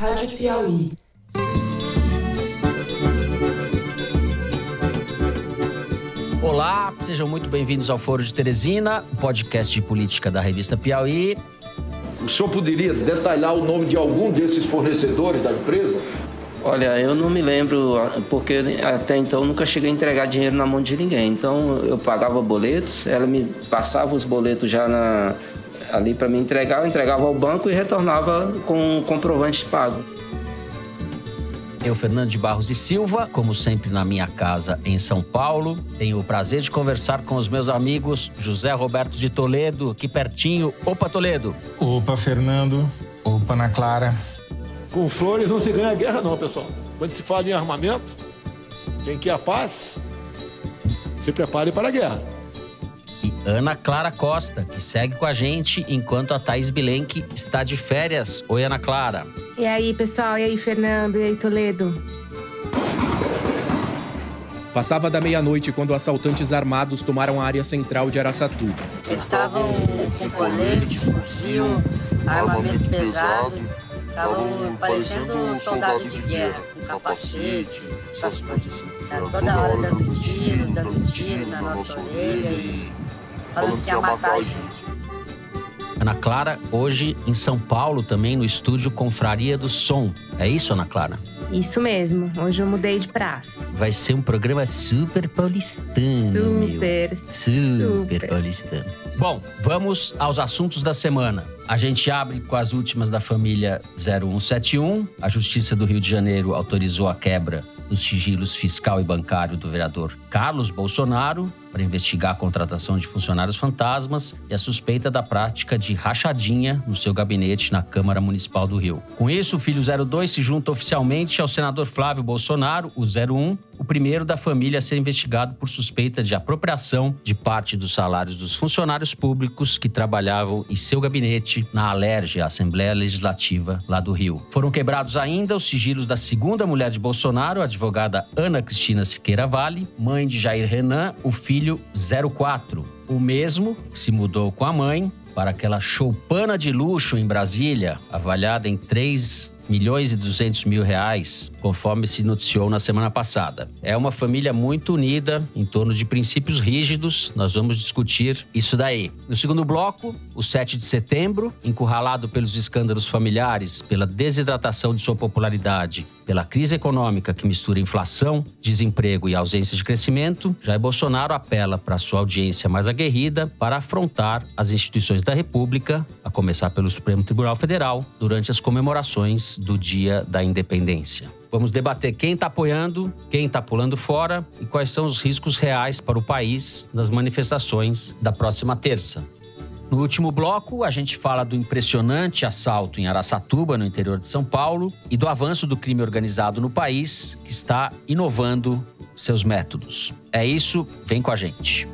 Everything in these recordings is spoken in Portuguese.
Rádio Piauí. Olá, sejam muito bem-vindos ao Foro de Teresina, o podcast de política da revista Piauí. O senhor poderia detalhar o nome de algum desses fornecedores da empresa? Olha, eu não me lembro, porque até então nunca cheguei a entregar dinheiro na mão de ninguém. Então eu pagava boletos, ela me passava os boletos já ali para me entregar, eu entregava ao banco e retornava com um comprovante de pago. Eu, Fernando de Barros e Silva, como sempre na minha casa em São Paulo, tenho o prazer de conversar com os meus amigos José Roberto de Toledo, aqui pertinho. Opa, Toledo! Opa, Fernando! Opa, Ana Clara! Com flores não se ganha guerra não, pessoal. Quando se fala em armamento, quem quer a paz, se prepare para a guerra. E Ana Clara Costa, que segue com a gente enquanto a Thaís Bilenque está de férias. Oi, Ana Clara. E aí, pessoal? E aí, Fernando? E aí, Toledo? Passava da meia-noite quando assaltantes armados tomaram a área central de Araçatuba. Eles estavam com colete, fuzil, armamento pesado. Estavam parecendo soldado de guerra, com capacete, essas coisas. Toda hora dando tiro na nossa orelha e falando que ia matar a gente. Ana Clara, hoje em São Paulo também, no estúdio Confraria do Som. É isso, Ana Clara? Isso mesmo. Hoje eu mudei de praça. Vai ser um programa super paulistano, Super paulistano. Bom, vamos aos assuntos da semana. A gente abre com as últimas da família 0171. A Justiça do Rio de Janeiro autorizou a quebra dos sigilos fiscal e bancário do vereador Carlos Bolsonaro para investigar a contratação de funcionários fantasmas e a suspeita da prática de rachadinha no seu gabinete na Câmara Municipal do Rio. Com isso, o filho 02 se junta oficialmente ao senador Flávio Bolsonaro, o 01, o primeiro da família a ser investigado por suspeita de apropriação de parte dos salários dos funcionários públicos que trabalhavam em seu gabinete na Alerj, a Assembleia Legislativa lá do Rio. Foram quebrados ainda os sigilos da segunda mulher de Bolsonaro, a advogada Ana Cristina Siqueira Vale, mãe de Jair Renan, o filho 04, o mesmo que se mudou com a mãe para aquela choupana de luxo em Brasília, avaliada em 3.200.000 reais, conforme se noticiou na semana passada. É uma família muito unida em torno de princípios rígidos. Nós vamos discutir isso daí. No segundo bloco, o 7 de setembro, encurralado pelos escândalos familiares, pela desidratação de sua popularidade, pela crise econômica que mistura inflação, desemprego e ausência de crescimento, Jair Bolsonaro apela para sua audiência mais aguerrida para afrontar as instituições da República, a começar pelo Supremo Tribunal Federal, durante as comemorações do Dia da Independência. Vamos debater quem está apoiando, quem está pulando fora e quais são os riscos reais para o país nas manifestações da próxima terça. No último bloco, a gente fala do impressionante assalto em Araçatuba, no interior de São Paulo, e do avanço do crime organizado no país, que está inovando seus métodos. É isso, vem com a gente.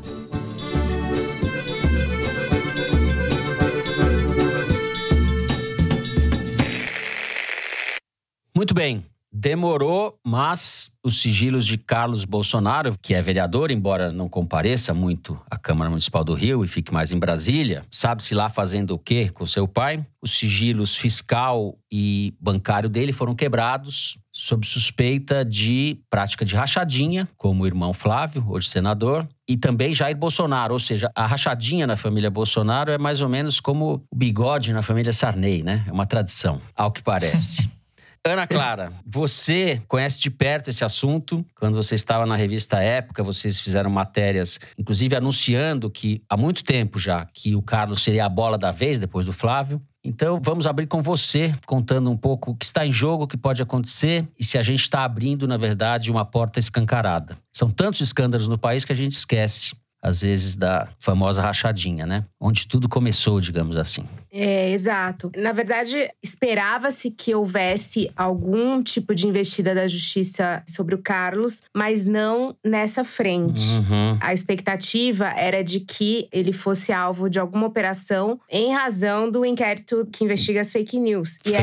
Muito bem. Demorou, mas os sigilos de Carlos Bolsonaro, que é vereador, embora não compareça muito à Câmara Municipal do Rio e fique mais em Brasília, sabe-se lá fazendo o quê com seu pai? Os sigilos fiscal e bancário dele foram quebrados sob suspeita de prática de rachadinha, como o irmão Flávio, hoje senador, e também Jair Bolsonaro. Ou seja, a rachadinha na família Bolsonaro é mais ou menos como o bigode na família Sarney, né? É uma tradição, ao que parece. Ana Clara, você conhece de perto esse assunto. Quando você estava na revista Época, vocês fizeram matérias, inclusive anunciando que há muito tempo já que o Carlos seria a bola da vez depois do Flávio. Então, vamos abrir com você, contando um pouco o que está em jogo, o que pode acontecer e se a gente está abrindo, na verdade, uma porta escancarada. São tantos escândalos no país que a gente esquece, às vezes, da famosa rachadinha, né? Onde tudo começou, digamos assim. É, exato. Na verdade, esperava-se que houvesse algum tipo de investida da justiça sobre o Carlos, mas não nessa frente. A expectativa era de que ele fosse alvo de alguma operação em razão do inquérito que investiga as fake news. E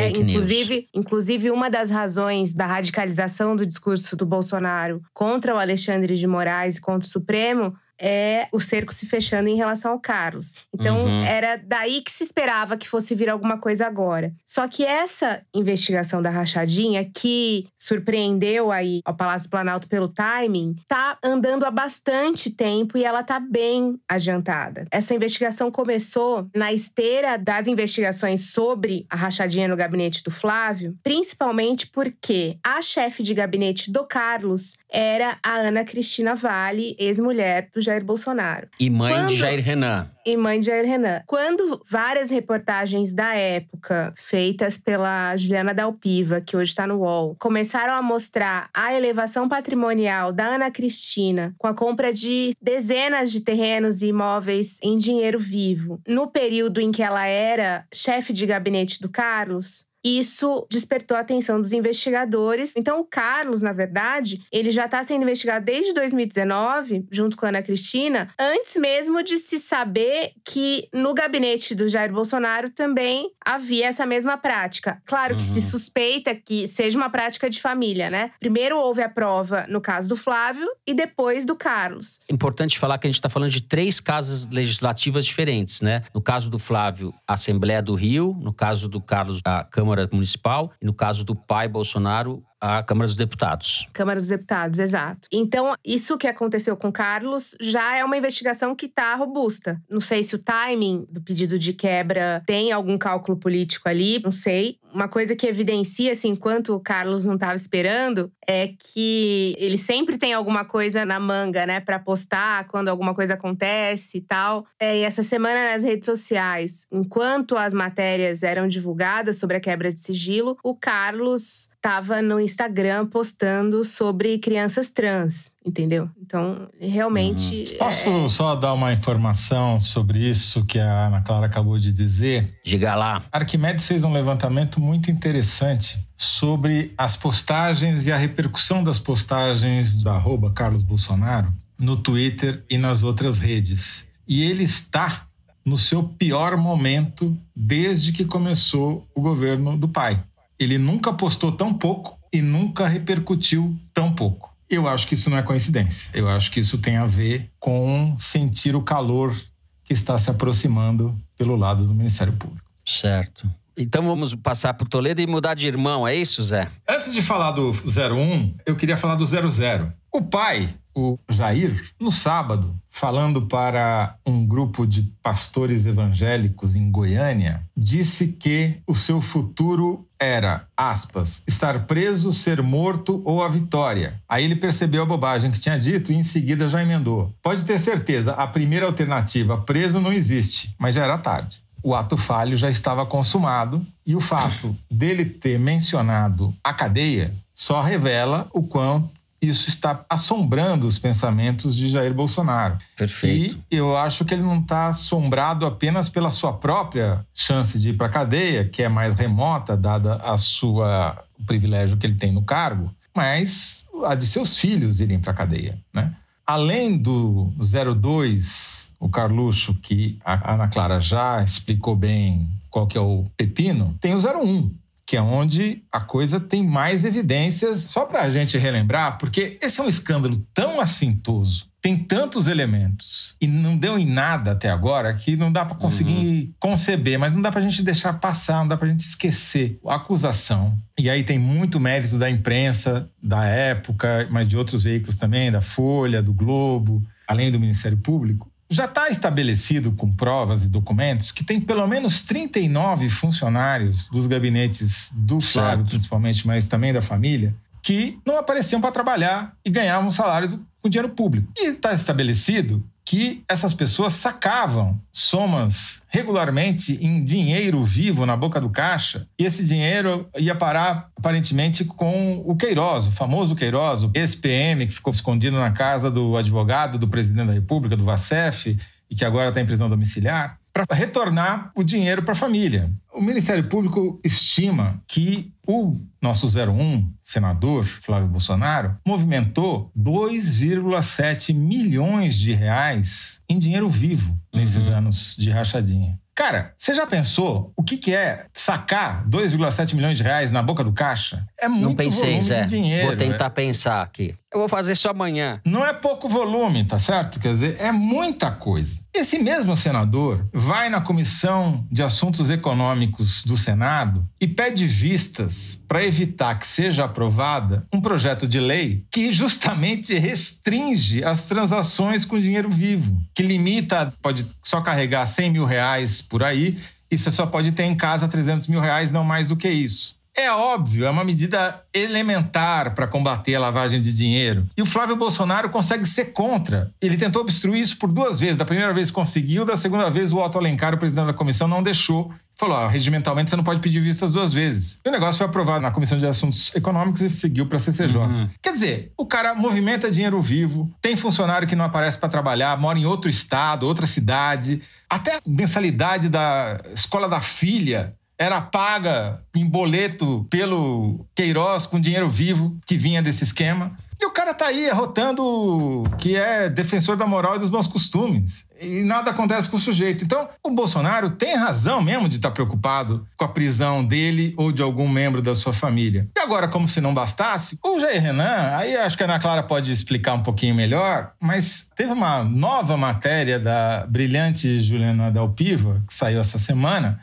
inclusive, uma das razões da radicalização do discurso do Bolsonaro contra o Alexandre de Moraes e contra o Supremo é o cerco se fechando em relação ao Carlos. Então, era daí que se esperava que fosse vir alguma coisa agora. Só que essa investigação da rachadinha, que surpreendeu aí ao Palácio do Planalto pelo timing, tá andando há bastante tempo e ela tá bem adiantada. Essa investigação começou na esteira das investigações sobre a rachadinha no gabinete do Flávio, principalmente porque a chefe de gabinete do Carlos era a Ana Cristina Vale, ex-mulher do Jair Bolsonaro. E mãe de Jair Renan. E mãe de Jair Renan. Quando várias reportagens da época, feitas pela Juliana Dalpiva, que hoje está no UOL, começaram a mostrar a elevação patrimonial da Ana Cristina com a compra de dezenas de terrenos e imóveis em dinheiro vivo, no período em que ela era chefe de gabinete do Carlos, isso despertou a atenção dos investigadores. Então, o Carlos, na verdade, ele já está sendo investigado desde 2019, junto com a Ana Cristina, antes mesmo de se saber que no gabinete do Jair Bolsonaro também havia essa mesma prática. Claro que se suspeita que seja uma prática de família, né? Primeiro houve a prova no caso do Flávio e depois do Carlos. Importante falar que a gente está falando de 3 casas legislativas diferentes, né? No caso do Flávio, a Assembleia do Rio. No caso do Carlos, a Câmara Municipal. E no caso do pai Bolsonaro, a Câmara dos Deputados. Câmara dos Deputados, exato. Então, isso que aconteceu com Carlos já é uma investigação que está robusta. Não sei se o timing do pedido de quebra tem algum cálculo político ali, não sei. Uma coisa que evidencia, assim, enquanto o Carlos não estava esperando, é que ele sempre tem alguma coisa na manga, né, para postar quando alguma coisa acontece e tal. E essa semana nas redes sociais, enquanto as matérias eram divulgadas sobre a quebra de sigilo, o Carlos estava no Instagram postando sobre crianças trans, entendeu? Então, realmente… Posso só dar uma informação sobre isso que a Ana Clara acabou de dizer? Diga lá. Arquimedes fez um levantamento muito interessante sobre as postagens e a repercussão das postagens do @Carlos Bolsonaro no Twitter e nas outras redes. E ele está no seu pior momento desde que começou o governo do pai. Ele nunca postou tão pouco e nunca repercutiu tão pouco. Eu acho que isso não é coincidência. Eu acho que isso tem a ver com sentir o calor que está se aproximando pelo lado do Ministério Público. Certo. Então vamos passar para o Toledo e mudar de irmão, é isso, Zé? Antes de falar do 01, eu queria falar do 00. O pai, o Jair, no sábado, falando para um grupo de pastores evangélicos em Goiânia, disse que o seu futuro era, aspas, estar preso, ser morto ou a vitória. Aí ele percebeu a bobagem que tinha dito e em seguida já emendou. Pode ter certeza, a primeira alternativa, preso, não existe, mas já era tarde. O ato falho já estava consumado e o fato dele ter mencionado a cadeia só revela o quanto isso está assombrando os pensamentos de Jair Bolsonaro. Perfeito. E eu acho que ele não está assombrado apenas pela sua própria chance de ir para a cadeia, que é mais remota, dada o privilégio que ele tem no cargo, mas a de seus filhos irem para a cadeia, né? Além do 02, o Carluxo, que a Ana Clara já explicou bem qual que é o pepino, tem o 01, que é onde a coisa tem mais evidências. Só para a gente relembrar, porque esse é um escândalo tão assintoso, tem tantos elementos e não deu em nada até agora que não dá para conseguir conceber, mas não dá para a gente deixar passar, não dá para a gente esquecer a acusação. E aí tem muito mérito da imprensa da época, mas de outros veículos também, da Folha, do Globo, além do Ministério Público. Já está estabelecido com provas e documentos que tem pelo menos 39 funcionários dos gabinetes do Flávio, principalmente, mas também da família, que não apareciam para trabalhar e ganhavam salário com dinheiro público. E está estabelecido que essas pessoas sacavam somas regularmente em dinheiro vivo na boca do caixa, e esse dinheiro ia parar, aparentemente, com o Queiroz, o famoso Queiroz, o ex-PM que ficou escondido na casa do advogado do presidente da República, do Vacef, e que agora está em prisão domiciliar, para retornar o dinheiro para a família. O Ministério Público estima que o nosso 01, senador Flávio Bolsonaro, movimentou 2,7 milhões de reais em dinheiro vivo nesses anos de rachadinha. Cara, você já pensou o que é sacar 2,7 milhões de reais na boca do caixa? É muito volume de dinheiro. Vou tentar pensar aqui. Eu vou fazer isso amanhã. Não é pouco volume, tá certo? Quer dizer, é muita coisa. Esse mesmo senador vai na Comissão de Assuntos Econômicos do Senado e pede vistas para evitar que seja aprovada um projeto de lei que justamente restringe as transações com dinheiro vivo, que limita, pode só carregar 100 mil reais por aí e você só pode ter em casa 300 mil reais, não mais do que isso. É óbvio, é uma medida elementar para combater a lavagem de dinheiro. E o Flávio Bolsonaro consegue ser contra. Ele tentou obstruir isso por 2 vezes. Da primeira vez conseguiu, da segunda vez o Otto Alencar, o presidente da comissão, não deixou. Falou, regimentalmente você não pode pedir vistas 2 vezes. E o negócio foi aprovado na Comissão de Assuntos Econômicos e seguiu para a CCJ. Quer dizer, o cara movimenta dinheiro vivo, tem funcionário que não aparece para trabalhar, mora em outro estado, outra cidade. Até a mensalidade da escola da filha era paga em boleto pelo Queiroz com dinheiro vivo que vinha desse esquema. E o cara tá aí arrotando que é defensor da moral e dos bons costumes. E nada acontece com o sujeito. Então, o Bolsonaro tem razão mesmo de estar preocupado com a prisão dele ou de algum membro da sua família. E agora, como se não bastasse, o Jair Renan, aí acho que a Ana Clara pode explicar um pouquinho melhor, mas teve uma nova matéria da brilhante Juliana Dalpiva, que saiu essa semana,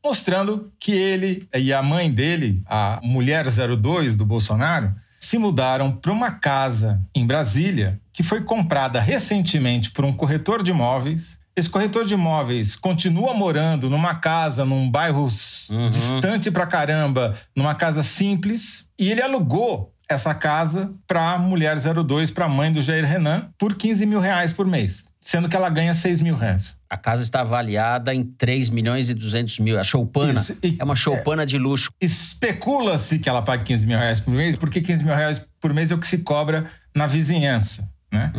mostrando que ele e a mãe dele, a mulher 02 do Bolsonaro, se mudaram para uma casa em Brasília que foi comprada recentemente por um corretor de imóveis. Esse corretor de imóveis continua morando numa casa, num bairro distante pra caramba, numa casa simples, e ele alugou essa casa para a mulher 02, para a mãe do Jair Renan, por 15 mil reais por mês, sendo que ela ganha 6 mil reais. A casa está avaliada em 3 milhões e 200 mil. A choupana é uma choupana de luxo. Especula-se que ela pague 15 mil reais por mês, porque 15 mil reais por mês é o que se cobra na vizinhança, né?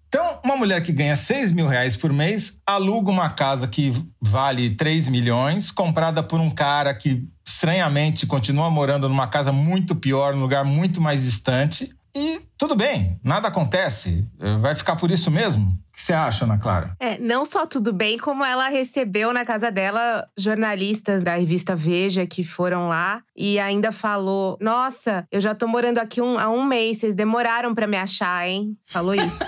Então, uma mulher que ganha 6 mil reais por mês aluga uma casa que vale 3 milhões, comprada por um cara que, estranhamente, continua morando numa casa muito pior, num lugar muito mais distante. E tudo bem, nada acontece. Vai ficar por isso mesmo? O que você acha, Ana Clara? Não só tudo bem, como ela recebeu na casa dela jornalistas da revista Veja que foram lá e ainda falou: nossa, eu já tô morando aqui há um mês, vocês demoraram pra me achar, hein? Falou isso.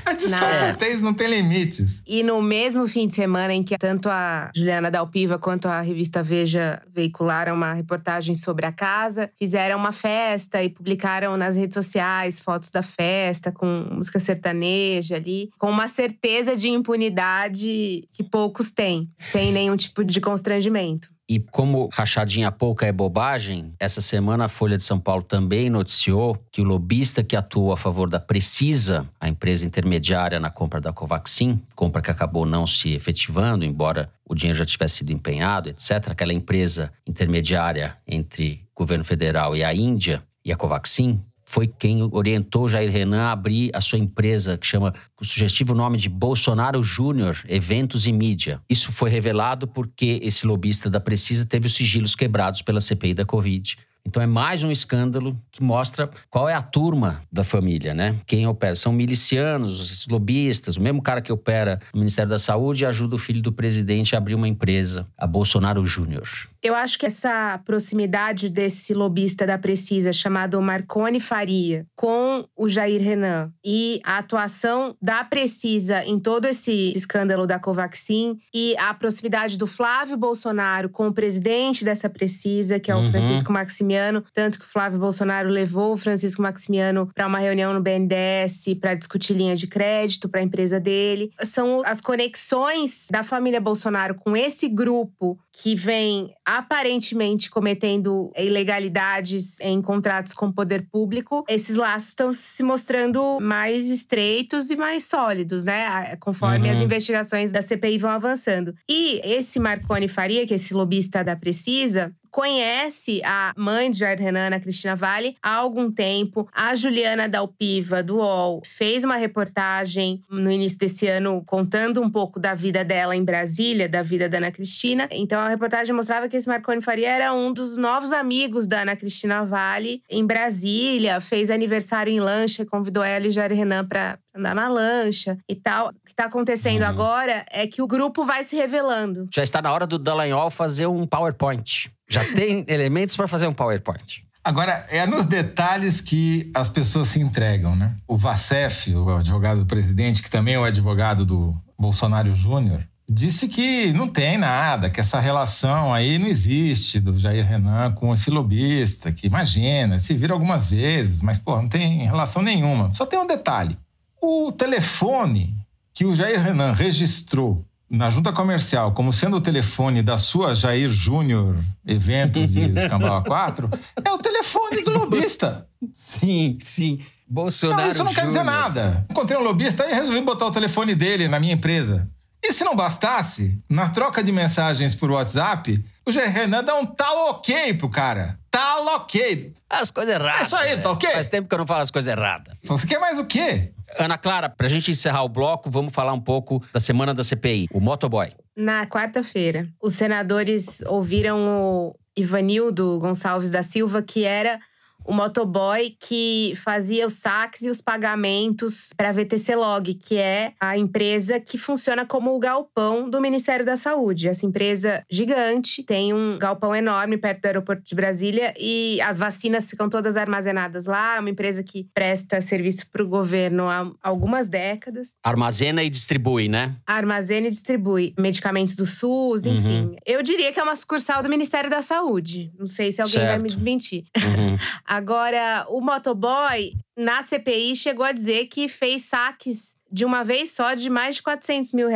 A disfarçatez não tem limites. E no mesmo fim de semana em que tanto a Juliana Dalpiva quanto a revista Veja veicularam uma reportagem sobre a casa, fizeram uma festa e publicaram nas redes sociais fotos da festa com música sertaneja ali, com uma certeza de impunidade que poucos têm, sem nenhum tipo de constrangimento. E como rachadinha pouca é bobagem, essa semana a Folha de São Paulo também noticiou que o lobista que atuou a favor da Precisa, a empresa intermediária na compra da Covaxin, compra que acabou não se efetivando, embora o dinheiro já tivesse sido empenhado, etc. Aquela empresa intermediária entre o governo federal e a Índia e a Covaxin, foi quem orientou Jair Renan a abrir a sua empresa, que chama o sugestivo nome de Bolsonaro Júnior Eventos e Mídia. Isso foi revelado porque esse lobista da Precisa teve os sigilos quebrados pela CPI da Covid. Então é mais um escândalo que mostra qual é a turma da família, né? Quem opera. São milicianos, os lobistas, o mesmo cara que opera no Ministério da Saúde ajuda o filho do presidente a abrir uma empresa, a Bolsonaro Júnior. Eu acho que essa proximidade desse lobista da Precisa, chamado Marconi Faria, com o Jair Renan e a atuação da Precisa em todo esse escândalo da Covaxin e a proximidade do Flávio Bolsonaro com o presidente dessa Precisa, que é o Francisco Maximiano, tanto que o Flávio Bolsonaro levou o Francisco Maximiano para uma reunião no BNDES para discutir linha de crédito para a empresa dele. São as conexões da família Bolsonaro com esse grupo que vem aparentemente cometendo ilegalidades em contratos com o poder público. Esses laços estão se mostrando mais estreitos e mais sólidos, né? Conforme as investigações da CPI vão avançando. E esse Marconi Faria, que é esse lobista da Precisa, conhece a mãe de Jair Renan, Ana Cristina Vale, há algum tempo. A Juliana Dalpiva, do UOL, fez uma reportagem no início desse ano contando um pouco da vida dela em Brasília, da vida da Ana Cristina. Então, a reportagem mostrava que esse Marconi Faria era um dos novos amigos da Ana Cristina Vale em Brasília, fez aniversário em lancha, convidou ela e Jair Renan para andar na lancha e tal. O que está acontecendo agora é que o grupo vai se revelando. Já está na hora do Dallagnol fazer um PowerPoint. Já tem elementos para fazer um PowerPoint. Agora, é nos detalhes que as pessoas se entregam, né? O Vassef, o advogado do presidente, que também é o advogado do Bolsonaro Júnior, disse que não tem nada, que essa relação aí não existe do Jair Renan com esse lobista, que imagina, se vira algumas vezes, mas, não tem relação nenhuma. Só tem um detalhe. O telefone que o Jair Renan registrou na junta comercial como sendo o telefone da sua Jair Júnior Eventos e Escambau A4 é o telefone do lobista. Sim. Bolsonaro Não, isso não quer dizer nada. Encontrei um lobista e resolvi botar o telefone dele na minha empresa. E se não bastasse, na troca de mensagens por WhatsApp, o Jair Renan dá um tal ok pro cara. Tal ok. As coisas erradas. É isso aí, tá ok? Faz tempo que eu não falo as coisas erradas. Você quer mais o quê? Ana Clara, pra gente encerrar o bloco, vamos falar um pouco da semana da CPI, o motoboy. Na quarta-feira, os senadores ouviram o Ivanildo Gonçalves da Silva, que era o motoboy que fazia os saques e os pagamentos para a VTC Log, que é a empresa que funciona como o galpão do Ministério da Saúde. Essa empresa gigante tem um galpão enorme perto do aeroporto de Brasília e as vacinas ficam todas armazenadas lá. É uma empresa que presta serviço para o governo há algumas décadas. Armazena e distribui, né? Armazena e distribui medicamentos do SUS, enfim. Eu diria que é uma sucursal do Ministério da Saúde. Não sei se alguém vai me desmentir. Agora, o motoboy, na CPI, chegou a dizer que fez saques de uma vez só de mais de R$400 mil.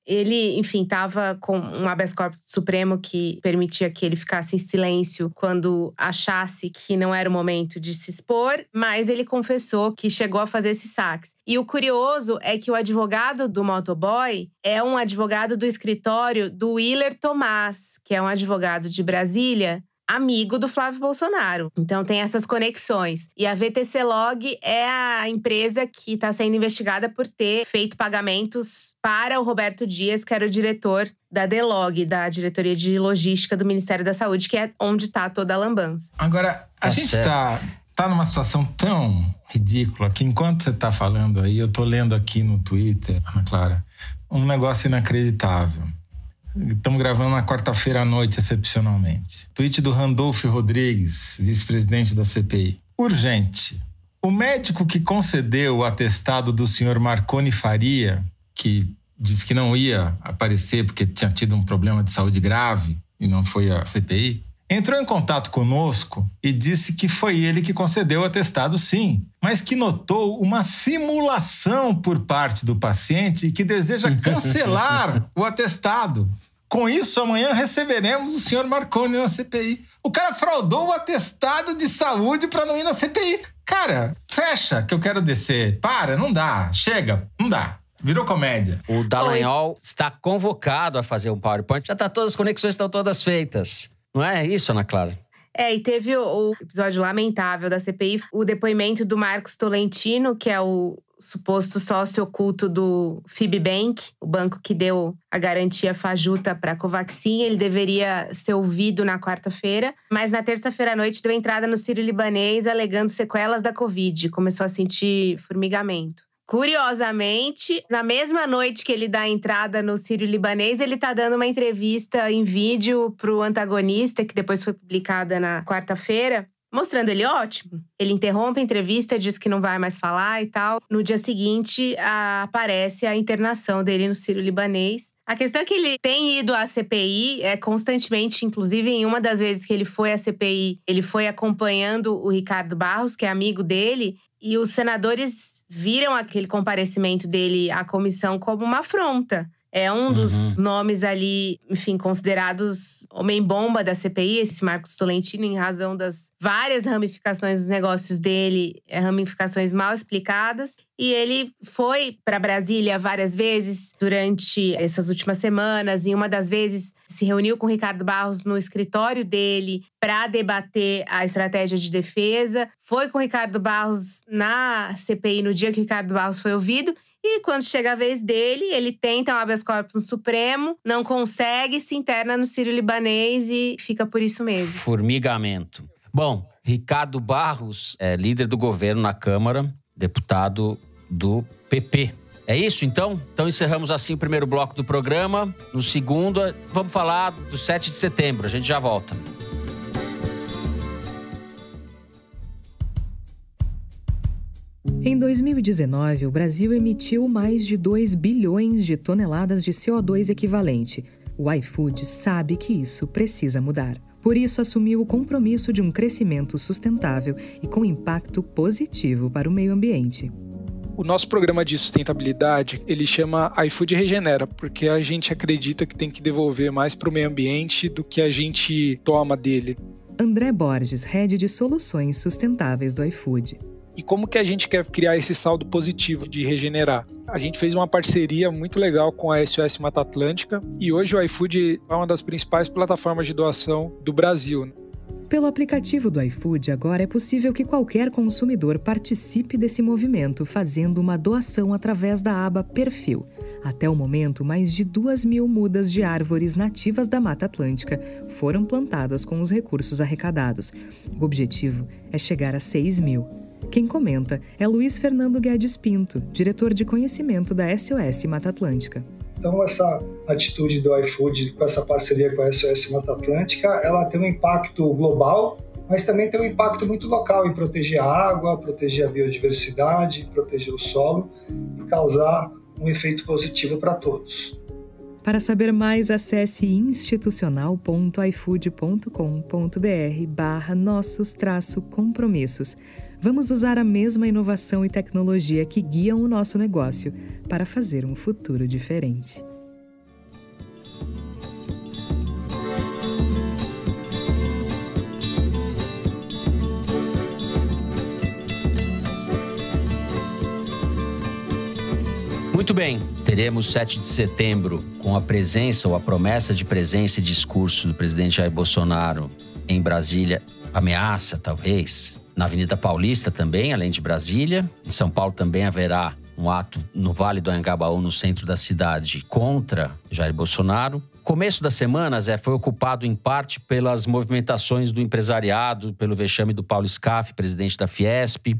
Ele, enfim, estava com um habeas corpus supremo que permitia que ele ficasse em silêncio quando achasse que não era o momento de se expor, mas ele confessou que chegou a fazer esses saques. E o curioso é que o advogado do motoboy é um advogado do escritório do Willer Tomás, que é um advogado de Brasília, amigo do Flávio Bolsonaro. Então tem essas conexões. E a VTC Log é a empresa que está sendo investigada por ter feito pagamentos para o Roberto Dias, que era o diretor da DELOG, da Diretoria de Logística do Ministério da Saúde, que é onde está toda a lambança. Agora, a gente tá numa situação tão ridícula que enquanto você tá falando aí, eu tô lendo aqui no Twitter, Ana Clara, um negócio inacreditável. Estamos gravando na quarta-feira à noite, excepcionalmente. Tweet do Randolfo Rodrigues, vice-presidente da CPI. Urgente. O médico que concedeu o atestado do senhor Marconi Faria, que disse que não ia aparecer porque tinha tido um problema de saúde grave e não foi a CPI, entrou em contato conosco e disse que foi ele que concedeu o atestado, sim, mas que notou uma simulação por parte do paciente e que deseja cancelar o atestado. Com isso, amanhã receberemos o senhor Marconi na CPI. O cara fraudou o atestado de saúde para não ir na CPI. Cara, fecha que eu quero descer. Para, não dá. Chega, não dá. Virou comédia. O Dallagnol está convocado a fazer um PowerPoint. Já todas as conexões estão todas feitas. Não é isso, Ana Clara? E teve o episódio lamentável da CPI, o depoimento do Marcos Tolentino, que é o suposto sócio oculto do Fibbank, o banco que deu a garantia fajuta para a Covaxin. Ele deveria ser ouvido na quarta-feira, mas na terça-feira à noite deu entrada no Sírio-Libanês alegando sequelas da Covid. Começou a sentir formigamento. Curiosamente, na mesma noite que ele dá a entrada no Sírio-Libanês, ele tá dando uma entrevista em vídeo pro antagonista, que depois foi publicada na quarta-feira, mostrando ele ótimo. Ele interrompe a entrevista, diz que não vai mais falar e tal. No dia seguinte, aparece a internação dele no Sírio-Libanês. A questão é que ele tem ido à CPI constantemente, inclusive em uma das vezes que ele foi à CPI, ele foi acompanhando o Ricardo Barros, que é amigo dele, e os senadores viram aquele comparecimento dele à comissão como uma afronta. É um dos nomes ali, enfim, considerados homem-bomba da CPI, esse Marcos Tolentino, em razão das várias ramificações dos negócios dele, ramificações mal explicadas. E ele foi para Brasília várias vezes durante essas últimas semanas. E uma das vezes se reuniu com o Ricardo Barros no escritório dele para debater a estratégia de defesa. Foi com o Ricardo Barros na CPI no dia que o Ricardo Barros foi ouvido. E quando chega a vez dele, ele tenta um habeas corpus no Supremo, não consegue, se interna no Sírio-Libanês e fica por isso mesmo. Formigamento. Bom, Ricardo Barros é líder do governo na Câmara, deputado do PP. É isso, então? Então encerramos assim o primeiro bloco do programa. No segundo, vamos falar do 7 de setembro. A gente já volta. Em 2019, o Brasil emitiu mais de 2 bilhões de toneladas de CO2 equivalente. O iFood sabe que isso precisa mudar. Por isso, assumiu o compromisso de um crescimento sustentável e com impacto positivo para o meio ambiente. O nosso programa de sustentabilidade, ele chama iFood Regenera, porque a gente acredita que tem que devolver mais para o meio ambiente do que a gente toma dele. André Borges, head de soluções sustentáveis do iFood. E como que a gente quer criar esse saldo positivo de regenerar? A gente fez uma parceria muito legal com a SOS Mata Atlântica e hoje o iFood é uma das principais plataformas de doação do Brasil. Pelo aplicativo do iFood, agora é possível que qualquer consumidor participe desse movimento fazendo uma doação através da aba Perfil. Até o momento, mais de 2.000 mudas de árvores nativas da Mata Atlântica foram plantadas com os recursos arrecadados. O objetivo é chegar a 6.000. Quem comenta é Luiz Fernando Guedes Pinto, diretor de conhecimento da SOS Mata Atlântica. Então, essa atitude do iFood com essa parceria com a SOS Mata Atlântica, ela tem um impacto global, mas também tem um impacto muito local em proteger a água, proteger a biodiversidade, proteger o solo e causar um efeito positivo para todos. Para saber mais, acesse institucional.ifood.com.br/nossos-compromissos. Vamos usar a mesma inovação e tecnologia que guiam o nosso negócio para fazer um futuro diferente. Muito bem, teremos 7 de setembro com a presença ou a promessa de presença e discurso do presidente Jair Bolsonaro em Brasília. Ameaça, talvez, na Avenida Paulista também, além de Brasília. Em São Paulo também haverá um ato no Vale do Anhangabaú, no centro da cidade, contra Jair Bolsonaro. Começo da semana, Zé, foi ocupado em parte pelas movimentações do empresariado, pelo vexame do Paulo Scaff, presidente da Fiesp,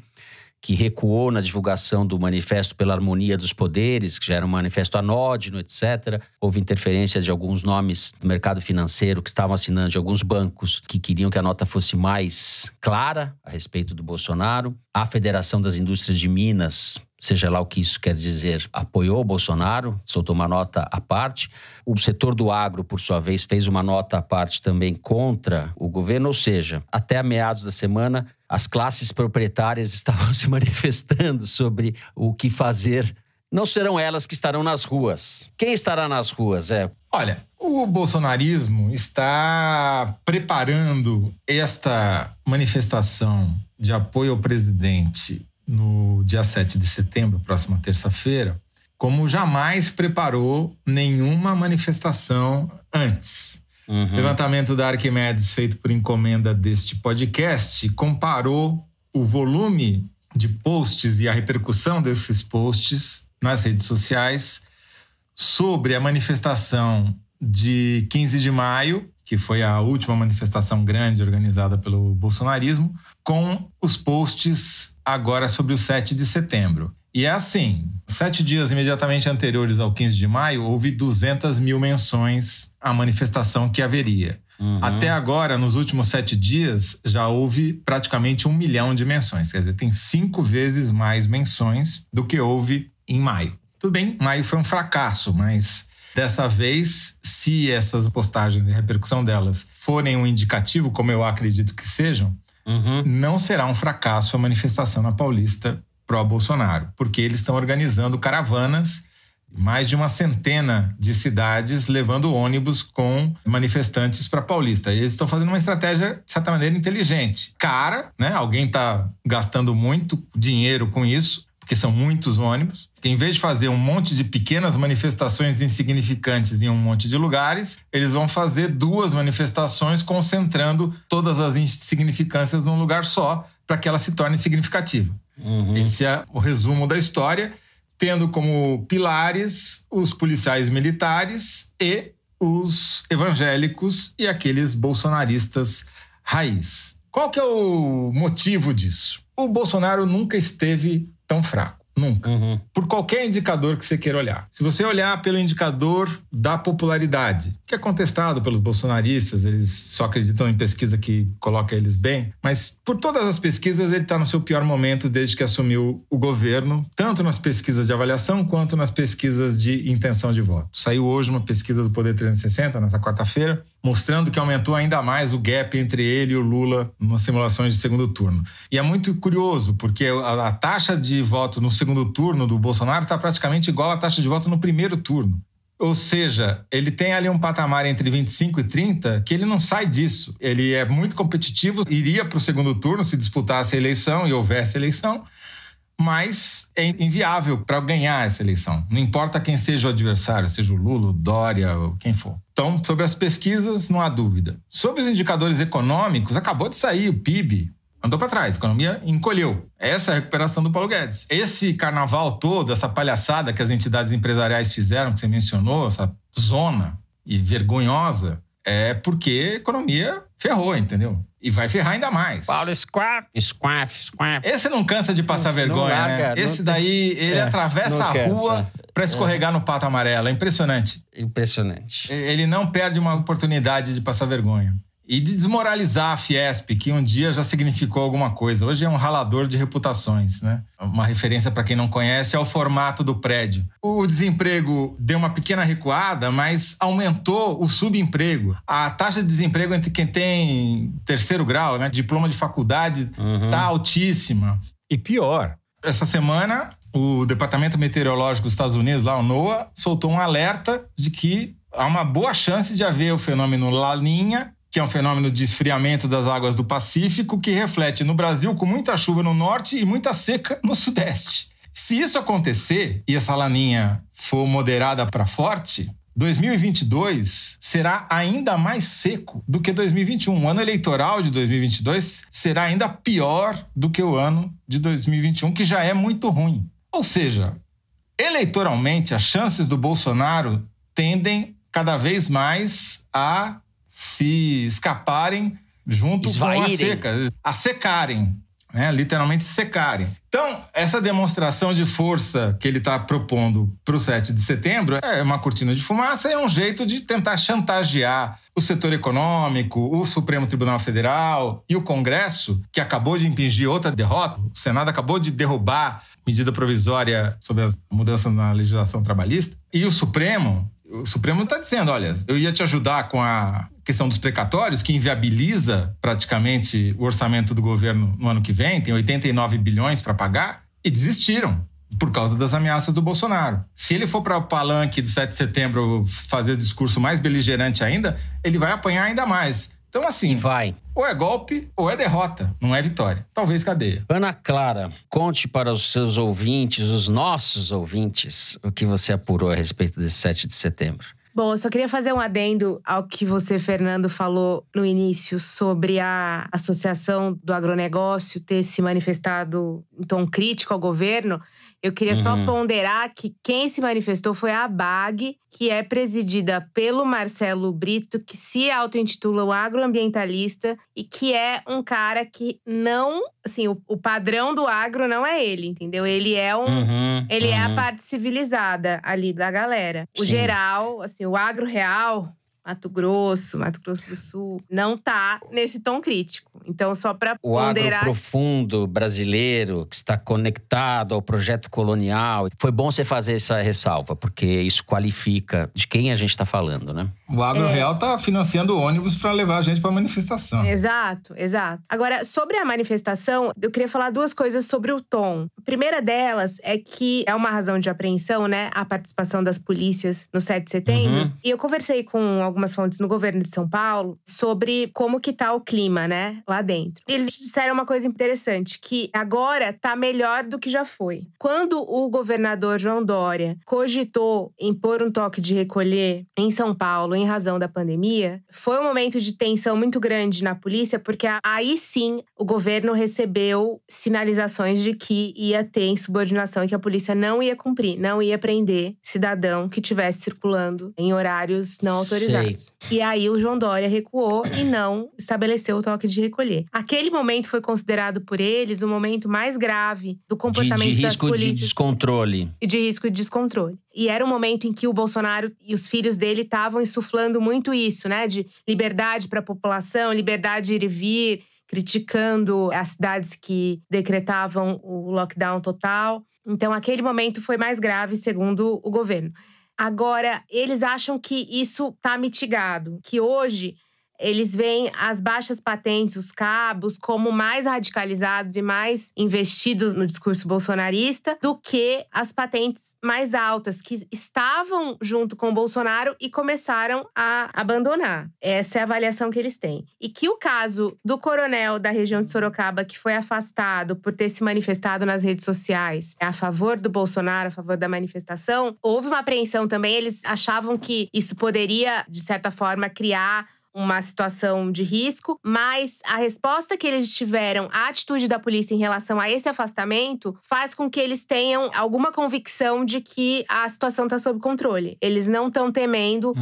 que recuou na divulgação do Manifesto pela Harmonia dos Poderes, que já era um manifesto anódino, etc. Houve interferência de alguns nomes do mercado financeiro que estavam assinando, de alguns bancos que queriam que a nota fosse mais clara a respeito do Bolsonaro. A Federação das Indústrias de Minas, seja lá o que isso quer dizer, apoiou o Bolsonaro, soltou uma nota à parte. O setor do agro, por sua vez, fez uma nota à parte também contra o governo, ou seja, até meados da semana, as classes proprietárias estavam se manifestando sobre o que fazer. Não serão elas que estarão nas ruas. Quem estará nas ruas, Olha, o bolsonarismo está preparando esta manifestação de apoio ao presidente no dia 7 de setembro, próxima terça-feira, como jamais preparou nenhuma manifestação antes. O levantamento da Arquimedes, feito por encomenda deste podcast, comparou o volume de posts e a repercussão desses posts nas redes sociais sobre a manifestação de 15 de maio, que foi a última manifestação grande organizada pelo bolsonarismo, com os posts agora sobre o 7 de setembro. E é assim, 7 dias imediatamente anteriores ao 15 de maio, houve 200 mil menções à manifestação que haveria. Até agora, nos últimos 7 dias, já houve praticamente 1 milhão de menções. Quer dizer, tem 5 vezes mais menções do que houve em maio. Tudo bem, maio foi um fracasso, mas dessa vez, se essas postagens e a repercussão delas forem um indicativo, como eu acredito que sejam, não será um fracasso a manifestação na Paulista pró-Bolsonaro, porque eles estão organizando caravanas, mais de 100 de cidades levando ônibus com manifestantes para Paulista. E eles estão fazendo uma estratégia, de certa maneira, inteligente. Cara, né? Alguém está gastando muito dinheiro com isso, porque são muitos ônibus. Que em vez de fazer um monte de pequenas manifestações insignificantes em um monte de lugares, eles vão fazer 2 manifestações concentrando todas as insignificâncias num lugar só, para que ela se torne significativa. Esse é o resumo da história, tendo como pilares os policiais militares e os evangélicos e aqueles bolsonaristas raiz. Qual que é o motivo disso? O Bolsonaro nunca esteve tão fraco. Nunca. Por qualquer indicador que você queira olhar. Se você olhar pelo indicador da popularidade, que é contestado pelos bolsonaristas, eles só acreditam em pesquisa que coloca eles bem, mas por todas as pesquisas ele está no seu pior momento desde que assumiu o governo, tanto nas pesquisas de avaliação quanto nas pesquisas de intenção de voto. Saiu hoje uma pesquisa do Poder 360, nessa quarta-feira, mostrando que aumentou ainda mais o gap entre ele e o Lula nas simulações de segundo turno. E é muito curioso, porque a taxa de voto no segundo turno do Bolsonaro está praticamente igual à taxa de voto no primeiro turno. Ou seja, ele tem ali um patamar entre 25 e 30 que ele não sai disso. Ele é muito competitivo, iria para o segundo turno se disputasse a eleição e houvesse eleição, mas é inviável para ganhar essa eleição. Não importa quem seja o adversário, seja o Lula, o Dória, ou quem for. Então, sobre as pesquisas, não há dúvida. Sobre os indicadores econômicos, acabou de sair o PIB. Andou para trás, a economia encolheu. Essa é a recuperação do Paulo Guedes. Esse carnaval todo, essa palhaçada que as entidades empresariais fizeram, que você mencionou, essa zona e vergonhosa, é porque a economia ferrou, entendeu? E vai ferrar ainda mais. Paulo Squaff. Esse não cansa de passar vergonha, larga, né? Esse daí, ele atravessa a rua para escorregar no pato amarelo. É impressionante. Impressionante. Ele não perde uma oportunidade de passar vergonha. E de desmoralizar a Fiesp, que um dia já significou alguma coisa. Hoje é um ralador de reputações, né? Uma referência para quem não conhece é o formato do prédio. O desemprego deu uma pequena recuada, mas aumentou o subemprego. A taxa de desemprego entre quem tem terceiro grau, né, diploma de faculdade, tá altíssima. E pior, essa semana o Departamento Meteorológico dos Estados Unidos, lá o NOAA, soltou um alerta de que há uma boa chance de haver o fenômeno La Niña, que é um fenômeno de esfriamento das águas do Pacífico, que reflete no Brasil com muita chuva no norte e muita seca no sudeste. Se isso acontecer e essa laninha for moderada para forte, 2022 será ainda mais seco do que 2021. O ano eleitoral de 2022 será ainda pior do que o ano de 2021, que já é muito ruim. Ou seja, eleitoralmente, as chances do Bolsonaro tendem cada vez mais a se escaparem junto com a seca, a secarem, né? Literalmente secarem. Então, essa demonstração de força que ele está propondo para o 7 de setembro é uma cortina de fumaça, é um jeito de tentar chantagear o setor econômico, o Supremo Tribunal Federal e o Congresso, que acabou de impingir outra derrota. O Senado acabou de derrubar medida provisória sobre as mudanças na legislação trabalhista. E o Supremo está dizendo, olha, eu ia te ajudar com a questão dos precatórios, que inviabiliza praticamente o orçamento do governo no ano que vem, tem 89 bilhões para pagar, e desistiram por causa das ameaças do Bolsonaro. Se ele for para o palanque do 7 de setembro fazer o discurso mais beligerante ainda, ele vai apanhar ainda mais. Então, assim, ou é golpe ou é derrota, não é vitória. Talvez cadeia. Ana Clara, conte para os seus ouvintes, os nossos ouvintes, o que você apurou a respeito desse 7 de setembro. Bom, eu só queria fazer um adendo ao que você, Fernando, falou no início sobre a Associação do Agronegócio ter se manifestado em tom crítico ao governo. Eu queria só ponderar que quem se manifestou foi a ABAG, que é presidida pelo Marcelo Brito, que se auto-intitula o agroambientalista e que é um cara que não… Assim, o padrão do agro não é ele, entendeu? Ele é ele é a parte civilizada ali da galera. O geral, assim, o agro real… Mato Grosso do Sul, não tá nesse tom crítico. Então, só para ponderar… O agro profundo brasileiro, que está conectado ao projeto colonial. Foi bom você fazer essa ressalva, porque isso qualifica de quem a gente está falando, né? O agro real tá financiando ônibus para levar a gente para manifestação. Exato. Agora, sobre a manifestação, eu queria falar duas coisas sobre o tom. A primeira delas é que é uma razão de apreensão, né? A participação das polícias no 7 de setembro. E eu conversei com algumas fontes no governo de São Paulo sobre como que tá o clima, né, lá dentro. Eles disseram uma coisa interessante, que agora tá melhor do que já foi. Quando o governador João Dória cogitou impor um toque de recolher em São Paulo em razão da pandemia, foi um momento de tensão muito grande na polícia, porque aí sim o governo recebeu sinalizações de que ia ter insubordinação e que a polícia não ia cumprir, não ia prender cidadão que estivesse circulando em horários não autorizados. E aí o João Dória recuou e não estabeleceu o toque de recolher. escolher. Aquele momento foi considerado por eles o momento mais grave do comportamento das polícias. De risco de descontrole. De risco de descontrole. E era um momento em que o Bolsonaro e os filhos dele estavam insuflando muito isso, né? De liberdade para a população, liberdade de ir e vir, criticando as cidades que decretavam o lockdown total. Então, aquele momento foi mais grave, segundo o governo. Agora, eles acham que isso está mitigado, que hoje eles veem as baixas patentes, os cabos, como mais radicalizados e mais investidos no discurso bolsonarista do que as patentes mais altas, que estavam junto com o Bolsonaro e começaram a abandonar. Essa é a avaliação que eles têm. E que o caso do coronel da região de Sorocaba, que foi afastado por ter se manifestado nas redes sociais a favor do Bolsonaro, a favor da manifestação, houve uma apreensão também. Eles achavam que isso poderia, de certa forma, criar uma situação de risco, mas a resposta que eles tiveram à atitude da polícia em relação a esse afastamento faz com que eles tenham alguma convicção de que a situação está sob controle. Eles não estão temendo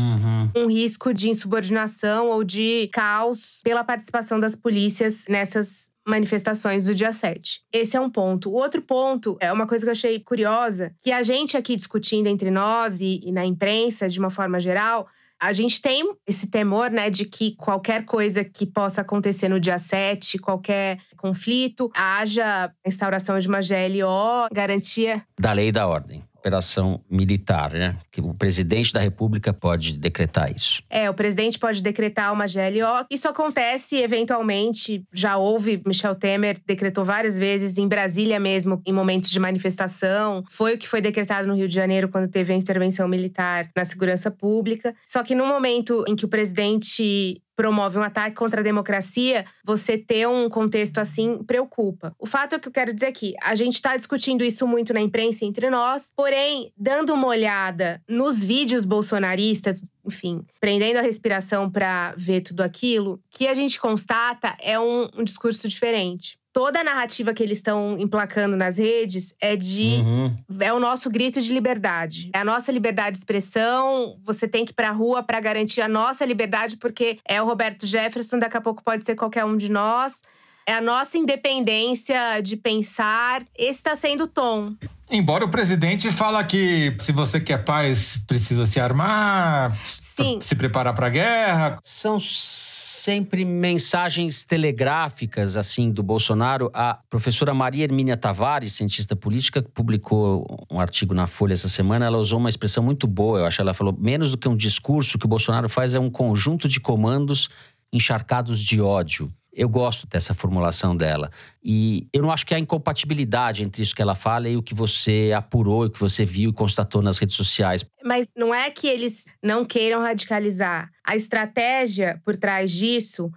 um risco de insubordinação ou de caos pela participação das polícias nessas manifestações do dia 7. Esse é um ponto. O outro ponto é uma coisa que eu achei curiosa, que a gente aqui discutindo entre nós e na imprensa, de uma forma geral, a gente tem esse temor, né, de que qualquer coisa que possa acontecer no dia 7, qualquer conflito, haja instauração de uma GLO, garantia da lei e da ordem. Operação militar, né? Que o presidente da República pode decretar isso. O presidente pode decretar uma GLO. Isso acontece eventualmente. Já houve, Michel Temer decretou várias vezes em Brasília mesmo, em momentos de manifestação. Foi o que foi decretado no Rio de Janeiro quando teve a intervenção militar na segurança pública. Só que no momento em que o presidente promove um ataque contra a democracia, você ter um contexto assim preocupa. O fato é que eu quero dizer aqui, a gente está discutindo isso muito na imprensa entre nós, porém, dando uma olhada nos vídeos bolsonaristas, enfim, prendendo a respiração para ver tudo aquilo, que a gente constata é um discurso diferente. Toda a narrativa que eles estão emplacando nas redes é o nosso grito de liberdade. É a nossa liberdade de expressão. Você tem que ir pra rua para garantir a nossa liberdade, porque é o Roberto Jefferson, daqui a pouco pode ser qualquer um de nós. É a nossa independência de pensar. Esse está sendo o tom. Embora o presidente fala que se você quer paz, precisa se armar, se preparar para a guerra. São sempre mensagens telegráficas, assim, do Bolsonaro. A professora Maria Hermínia Tavares, cientista política, que publicou um artigo na Folha essa semana, ela usou uma expressão muito boa, eu acho. Ela falou, menos do que um discurso, o que o Bolsonaro faz é um conjunto de comandos encharcados de ódio. Eu gosto dessa formulação dela. E eu não acho que há incompatibilidade entre isso que ela fala e o que você apurou, o que você viu e constatou nas redes sociais. Mas não é que eles não queiram radicalizar. A estratégia por trás disso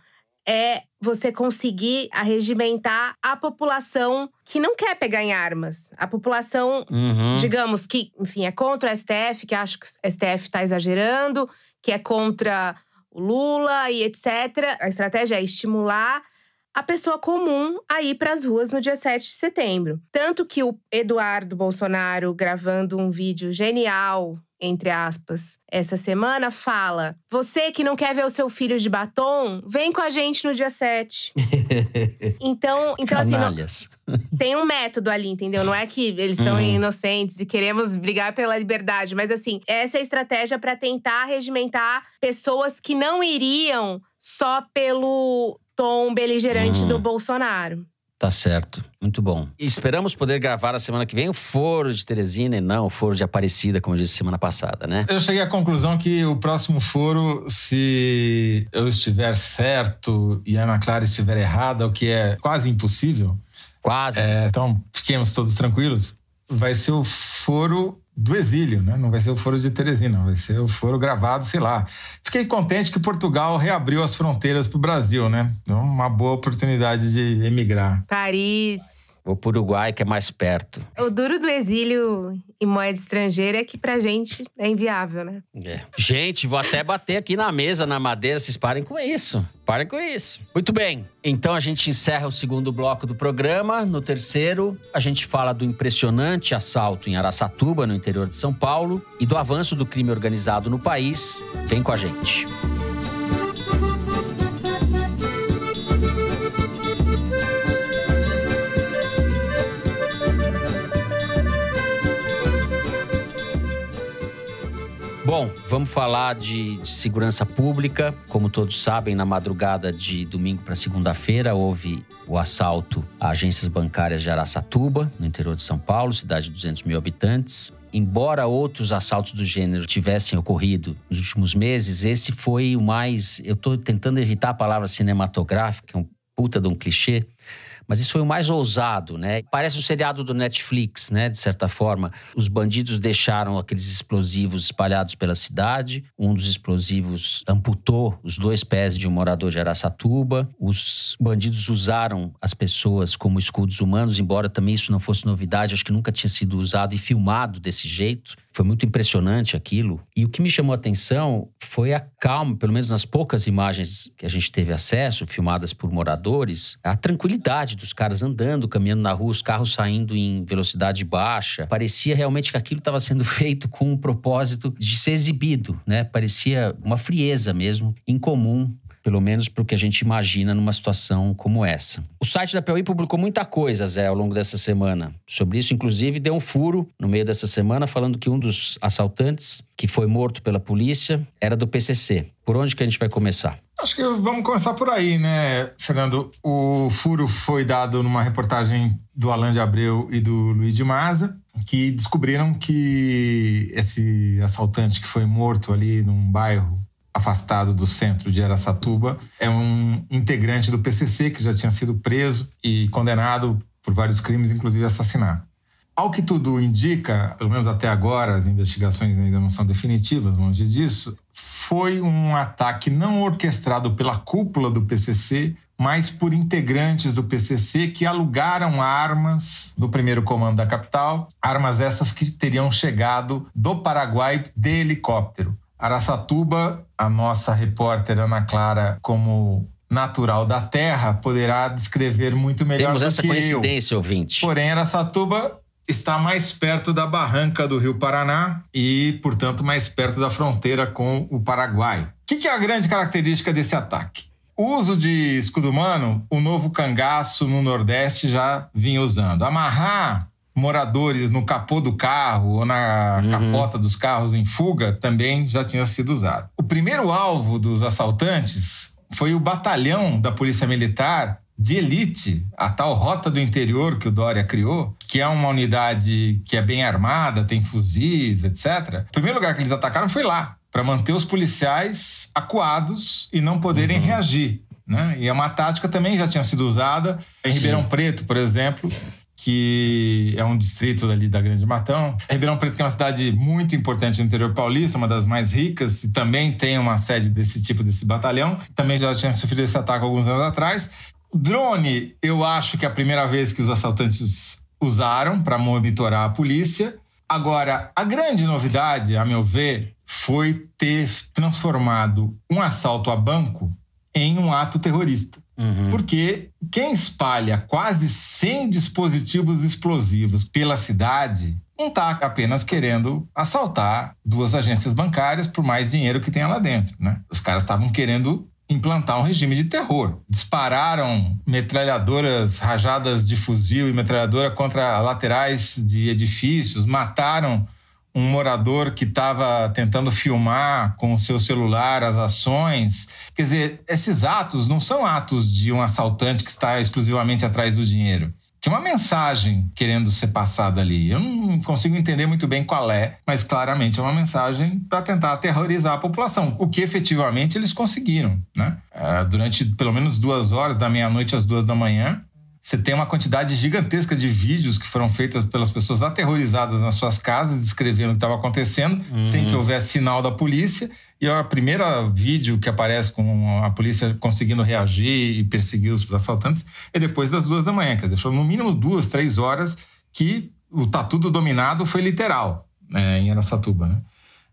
é você conseguir arregimentar a população que não quer pegar em armas. A população, digamos, que, enfim, é contra o STF, que acha que o STF está exagerando, que é contra o Lula e etc. A estratégia é estimular a pessoa comum a ir para as ruas no dia 7 de setembro. Tanto que o Eduardo Bolsonaro, gravando um vídeo genial, entre aspas, essa semana, fala: você que não quer ver o seu filho de batom, vem com a gente no dia 7. Então assim, tem um método ali, entendeu? Não é que eles são inocentes e queremos brigar pela liberdade, mas assim, essa é a estratégia para tentar regimentar pessoas que não iriam só pelo tom beligerante do Bolsonaro. Tá certo, muito bom. E esperamos poder gravar a semana que vem o Foro de Teresina e não o Foro de Aparecida, como eu disse semana passada, né? Eu cheguei à conclusão que o próximo foro, se eu estiver certo e a Ana Clara estiver errada, o que é quase impossível. Quase. Então, fiquemos todos tranquilos. Vai ser o foro do exílio, né? Não vai ser o foro de Teresina, vai ser o foro gravado, sei lá. Fiquei contente que Portugal reabriu as fronteiras para o Brasil, né? Uma boa oportunidade de emigrar. Paris. Vou pro Uruguai, que é mais perto. O duro do exílio em moeda estrangeira é que pra gente é inviável, né? Gente, vou até bater aqui na mesa, na madeira. Vocês parem com isso. Parem com isso. Muito bem. Então a gente encerra o segundo bloco do programa. No terceiro, a gente fala do impressionante assalto em Araçatuba, no interior de São Paulo, e do avanço do crime organizado no país. Vem com a gente. Bom, vamos falar de segurança pública. Como todos sabem, na madrugada de domingo para segunda-feira, houve o assalto a agências bancárias de Araçatuba, no interior de São Paulo, cidade de 200 mil habitantes. Embora outros assaltos do gênero tivessem ocorrido nos últimos meses, esse foi o mais... Eu estou tentando evitar a palavra cinematográfica, que é um puta de um clichê, mas isso foi o mais ousado, né? Parece um seriado do Netflix, né? De certa forma, os bandidos deixaram aqueles explosivos espalhados pela cidade. Um dos explosivos amputou os 2 pés de um morador de Araçatuba. Os bandidos usaram as pessoas como escudos humanos, embora também isso não fosse novidade. Acho que nunca tinha sido usado e filmado desse jeito. Foi muito impressionante aquilo. E o que me chamou a atenção foi a calma, pelo menos nas poucas imagens que a gente teve acesso, filmadas por moradores, a tranquilidade dos caras andando, caminhando na rua, os carros saindo em velocidade baixa. Parecia realmente que aquilo estava sendo feito com o propósito de ser exibido, né? Parecia uma frieza mesmo, incomum, pelo menos para o que a gente imagina numa situação como essa. O site da Piauí publicou muita coisa, Zé, ao longo dessa semana. Sobre isso, inclusive, deu um furo no meio dessa semana, falando que um dos assaltantes que foi morto pela polícia era do PCC. Por onde que a gente vai começar? Acho que vamos começar por aí, né, Fernando? O furo foi dado numa reportagem do Alain de Abreu e do Luiz de Maza, que descobriram que esse assaltante que foi morto ali num bairro afastado do centro de Araçatuba, é um integrante do PCC que já tinha sido preso e condenado por vários crimes, inclusive assassinato. Ao que tudo indica, pelo menos até agora, as investigações ainda não são definitivas, longe disso, foi um ataque não orquestrado pela cúpula do PCC, mas por integrantes do PCC que alugaram armas do primeiro comando da capital, armas essas que teriam chegado do Paraguai de helicóptero. Araçatuba, a nossa repórter Ana Clara, como natural da terra, poderá descrever muito melhor do que eu. Temos essa coincidência, ouvinte. Porém, Araçatuba está mais perto da barranca do Rio Paraná e, portanto, mais perto da fronteira com o Paraguai. O que é a grande característica desse ataque? O uso de escudo humano, o novo cangaço no Nordeste já vinha usando. Amarrar moradores no capô do carro ou na capota dos carros em fuga também já tinha sido usado. O primeiro alvo dos assaltantes foi o batalhão da Polícia Militar de elite, a tal Rota do Interior que o Dória criou, que é uma unidade que é bem armada, tem fuzis, etc. O primeiro lugar que eles atacaram foi lá, para manter os policiais acuados e não poderem reagir, né? E uma tática também já tinha sido usada em Ribeirão Preto, por exemplo, que é um distrito ali da Grande Matão. Ribeirão Preto, que é uma cidade muito importante no interior paulista, uma das mais ricas, e também tem uma sede desse tipo, desse batalhão. Também já tinha sofrido esse ataque alguns anos atrás. Drone, eu acho que é a primeira vez que os assaltantes usaram para monitorar a polícia. Agora, a grande novidade, a meu ver, foi ter transformado um assalto a banco em um ato terrorista. Porque quem espalha quase 100 dispositivos explosivos pela cidade não está apenas querendo assaltar 2 agências bancárias por mais dinheiro que tenha lá dentro, né? Os caras estavam querendo implantar um regime de terror. Dispararam metralhadoras rajadas de fuzil e metralhadora contra laterais de edifícios, mataram um morador que estava tentando filmar com o seu celular as ações. Quer dizer, esses atos não são atos de um assaltante que está exclusivamente atrás do dinheiro. Tinha uma mensagem querendo ser passada ali. Eu não consigo entender muito bem qual é, mas claramente é uma mensagem para tentar aterrorizar a população, o que efetivamente eles conseguiram, né? Durante pelo menos 2 horas, da meia-noite às 2 da manhã, você tem uma quantidade gigantesca de vídeos que foram feitas pelas pessoas aterrorizadas nas suas casas, descrevendo o que estava acontecendo, sem que houvesse sinal da polícia. E o primeiro vídeo que aparece com a polícia conseguindo reagir e perseguir os assaltantes é depois das 2 da manhã. Quer dizer, foram no mínimo 2, 3 horas que o tá tudo dominado foi literal, né, em Araçatuba, né?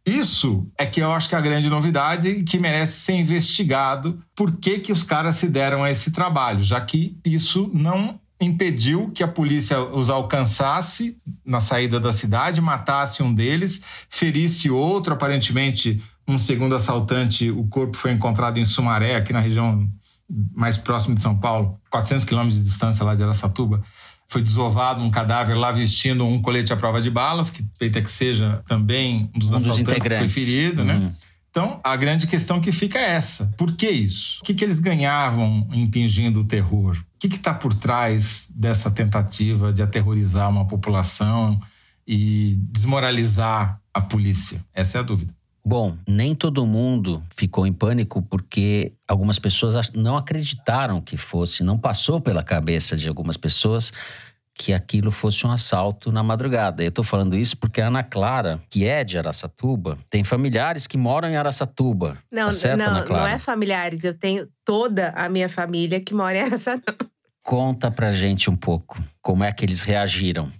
Isso é que eu acho que é a grande novidade e que merece ser investigado por que os caras se deram a esse trabalho, já que isso não impediu que a polícia os alcançasse na saída da cidade, matasse um deles, ferisse outro. Aparentemente, um segundo assaltante, o corpo foi encontrado em Sumaré, aqui na região mais próxima de São Paulo, 400 quilômetros de distância lá de Araçatuba. foi desovado um cadáver lá vestindo um colete à prova de balas, que feita que seja também um dos assaltantes que foi ferido, né? Então, a grande questão que fica é essa. Por que isso? O que eles ganhavam impingindo o terror? O que está por trás dessa tentativa de aterrorizar uma população e desmoralizar a polícia? Essa é a dúvida. Bom, nem todo mundo ficou em pânico porque algumas pessoas não acreditaram que fosse, não passou pela cabeça de algumas pessoas que aquilo fosse um assalto na madrugada. Eu estou falando isso porque a Ana Clara, que é de Araçatuba, tem familiares que moram em Araçatuba. Não, tá certo, Ana Clara? Não é familiares. Eu tenho toda a minha família que mora em Araçatuba. Conta pra gente um pouco como é que eles reagiram.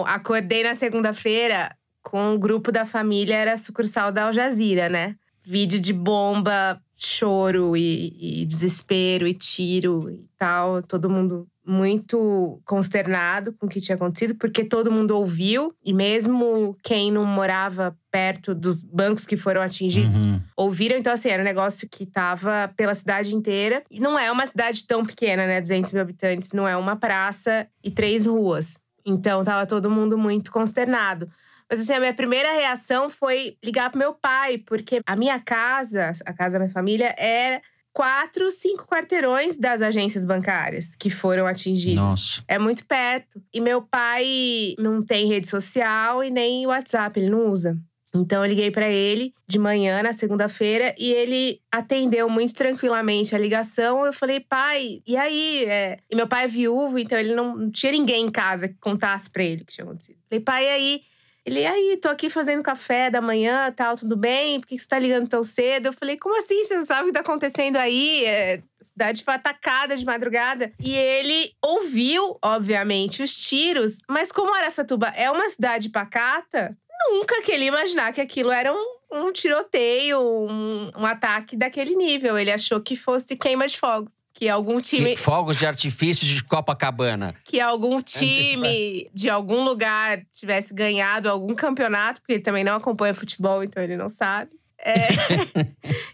Acordei na segunda-feira com o grupo da família, era a sucursal da Al Jazeera, né? Vídeo de bomba, choro e desespero e tiro e tal. Todo mundo muito consternado com o que tinha acontecido, porque todo mundo ouviu. E mesmo quem não morava perto dos bancos que foram atingidos, ouviram. Então, assim, era um negócio que tava pela cidade inteira. E não é uma cidade tão pequena, né? 200 mil habitantes. Não é uma praça e 3 ruas. Então, tava todo mundo muito consternado. Mas assim, a minha primeira reação foi ligar pro meu pai, porque a minha casa, a casa da minha família, era 4, 5 quarteirões das agências bancárias que foram atingidas. Nossa. É muito perto. E meu pai não tem rede social e nem WhatsApp, ele não usa. Então eu liguei pra ele de manhã, na segunda-feira, e ele atendeu muito tranquilamente a ligação. Eu falei, pai, e aí? E meu pai é viúvo, então ele não tinha ninguém em casa que contasse pra ele o que tinha acontecido. Falei, pai, e aí? Ele, tô aqui fazendo café da manhã, tal, tudo bem? Por que você tá ligando tão cedo? Eu falei, como assim? Você não sabe o que tá acontecendo aí? A cidade foi atacada de madrugada. E ele ouviu, obviamente, os tiros. Mas como Araçatuba é uma cidade pacata, nunca que ele ia imaginar que aquilo era um tiroteio, um ataque daquele nível. Ele achou que fosse queima de fogos. Que algum time… Fogos de artifício de Copacabana. Que algum time de algum lugar tivesse ganhado algum campeonato, porque ele também não acompanha futebol, então ele não sabe.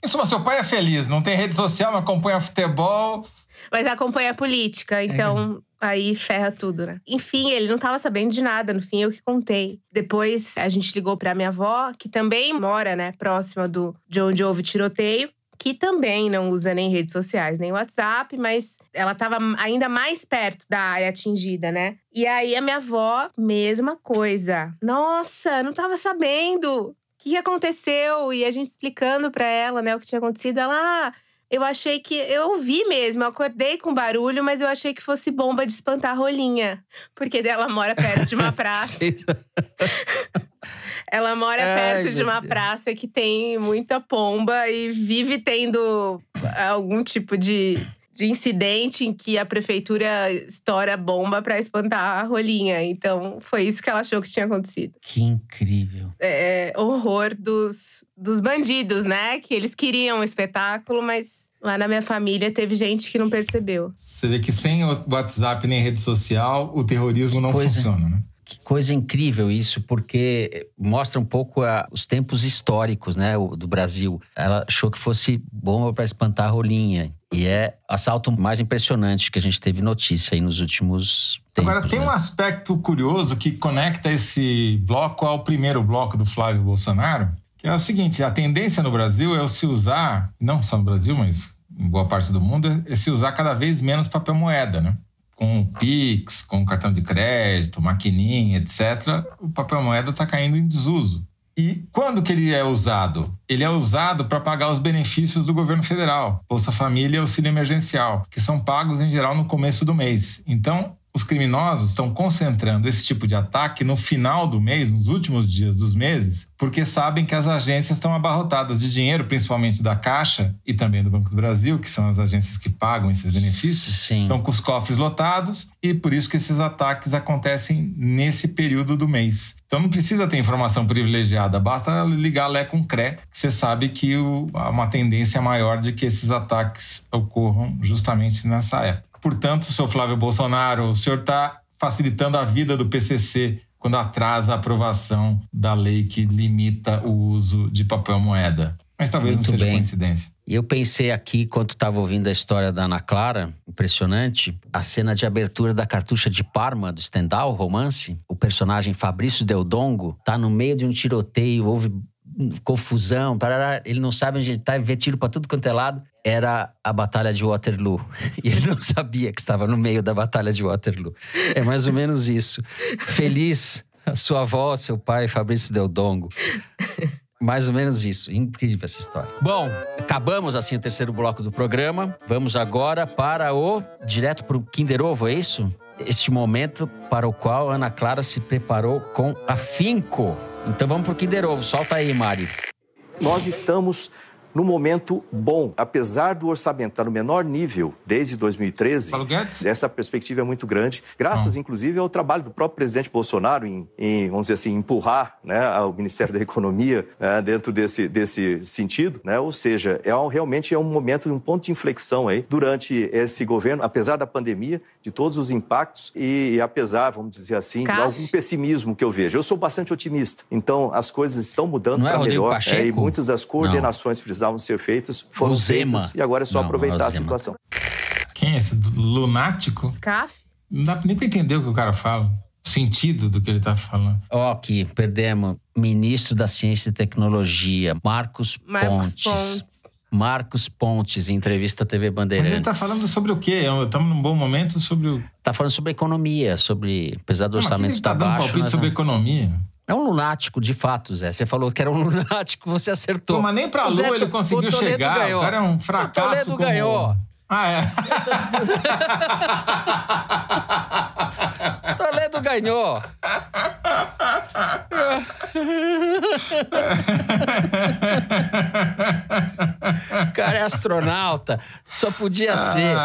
Isso, mas seu pai é feliz, não tem rede social, não acompanha futebol. Mas acompanha a política, então aí ferra tudo, né? Enfim, ele não tava sabendo de nada, no fim eu que contei. Depois a gente ligou pra minha avó, que também mora, né, próxima de onde houve tiroteio. Que também não usa nem redes sociais, nem WhatsApp, mas ela estava ainda mais perto da área atingida, né? E aí a minha avó, mesma coisa. Nossa, não estava sabendo. O que aconteceu? E a gente explicando para ela, né, o que tinha acontecido. Ela, eu achei que… Eu ouvi mesmo, eu acordei com barulho, mas eu achei que fosse bomba de espantar rolinha. Porque ela mora perto de uma praça. Ela mora perto de uma praça que tem muita pomba e vive tendo algum tipo de incidente em que a prefeitura estoura bomba pra espantar a rolinha. Então, foi isso que ela achou que tinha acontecido. Que incrível. Horror dos bandidos, né? Que eles queriam um espetáculo, mas lá na minha família teve gente que não percebeu. Você vê que sem o WhatsApp nem rede social, o terrorismo não funciona, né? Que coisa incrível isso, porque mostra um pouco os tempos históricos, né, do Brasil. Ela achou que fosse bomba para espantar a rolinha. E é o assalto mais impressionante que a gente teve notícia aí nos últimos tempos. Agora, tem um aspecto curioso que conecta esse bloco ao primeiro bloco do Flávio Bolsonaro, que é o seguinte: a tendência no Brasil é se usar, não só no Brasil, mas em boa parte do mundo, é se usar cada vez menos papel moeda, né? Com o Pix, com o cartão de crédito, maquininha, etc., o papel moeda está caindo em desuso. E quando que ele é usado? Ele é usado para pagar os benefícios do governo federal, Bolsa Família e auxílio emergencial, que são pagos em geral no começo do mês. Então, os criminosos estão concentrando esse tipo de ataque no final do mês, nos últimos dias dos meses, porque sabem que as agências estão abarrotadas de dinheiro, principalmente da Caixa e também do Banco do Brasil, que são as agências que pagam esses benefícios. Sim. Estão com os cofres lotados e por isso que esses ataques acontecem nesse período do mês. Então não precisa ter informação privilegiada, basta ligar Lé com CRE, que você sabe que há uma tendência maior de que esses ataques ocorram justamente nessa época. Portanto, seu Flávio Bolsonaro, o senhor está facilitando a vida do PCC quando atrasa a aprovação da lei que limita o uso de papel moeda. Mas talvez não seja coincidência. E eu pensei aqui, enquanto estava ouvindo a história da Ana Clara, impressionante, a cena de abertura da Cartucha de Parma, do Stendhal, romance. O personagem Fabrício Del Dongo tá no meio de um tiroteio, houve confusão, parará, ele não sabe onde ele tá, vê tiro pra tudo quanto é lado. Era a Batalha de Waterloo. E ele não sabia que estava no meio da Batalha de Waterloo. É mais ou menos isso. Feliz, a sua avó, seu pai, Fabrício Del Dongo. Mais ou menos isso. Incrível essa história. Bom, acabamos assim o terceiro bloco do programa. Vamos agora para direto para o Kinder Ovo, é isso? Este momento para o qual a Ana Clara se preparou com afinco. Então vamos para o Kinder Ovo. Solta aí, Mari. Nós estamos no momento bom, apesar do orçamento estar no menor nível desde 2013, essa perspectiva é muito grande, graças inclusive ao trabalho do próprio presidente Bolsonaro em vamos dizer assim, empurrar, né, o Ministério da Economia, né, dentro desse sentido, né? Ou seja, realmente é um momento, um ponto de inflexão aí durante esse governo, apesar da pandemia, de todos os impactos e apesar, vamos dizer assim, de algum pessimismo que eu vejo. Eu sou bastante otimista, então as coisas estão mudando para melhor, e muitas das coordenações precisavam ser feitas, foram feitas, e agora é só aproveitar a situação. Quem é esse? Lunático? Scaf? Não dá nem pra entender o que o cara fala. O sentido do que ele tá falando. Aqui, perdemos. Ministro da Ciência e Tecnologia, Marcos Pontes. Marcos Pontes, em entrevista à TV Bandeirantes. Mas ele tá falando sobre o quê? Estamos num bom momento sobre o... Tá falando sobre economia, apesar do orçamento ele tá dando palpite sobre economia? É um lunático, de fato, Zé. Você falou que era um lunático, você acertou. Pô, mas nem pra Lua ele conseguiu chegar. Ganhou. O cara é um fracasso. O Toledo ganhou. É? Toledo ganhou. O cara é astronauta. Só podia ser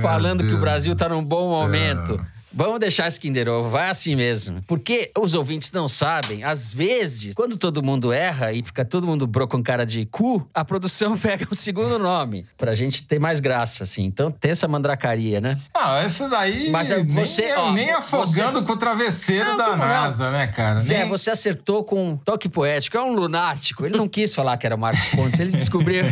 falando que o Brasil tá num bom momento. Vamos deixar esse Kinder Ovo, vai assim mesmo. Porque os ouvintes não sabem, às vezes, quando todo mundo erra e fica todo mundo com cara de cu, a produção pega um segundo nome, pra gente ter mais graça, assim. Então tem essa mandracaria, né? Não, essa daí mas nem afogando com o travesseiro da NASA, né, cara? Zé, você acertou com um toque poético, é um lunático. Ele não quis falar que era Marcos Pontes, ele descobriu...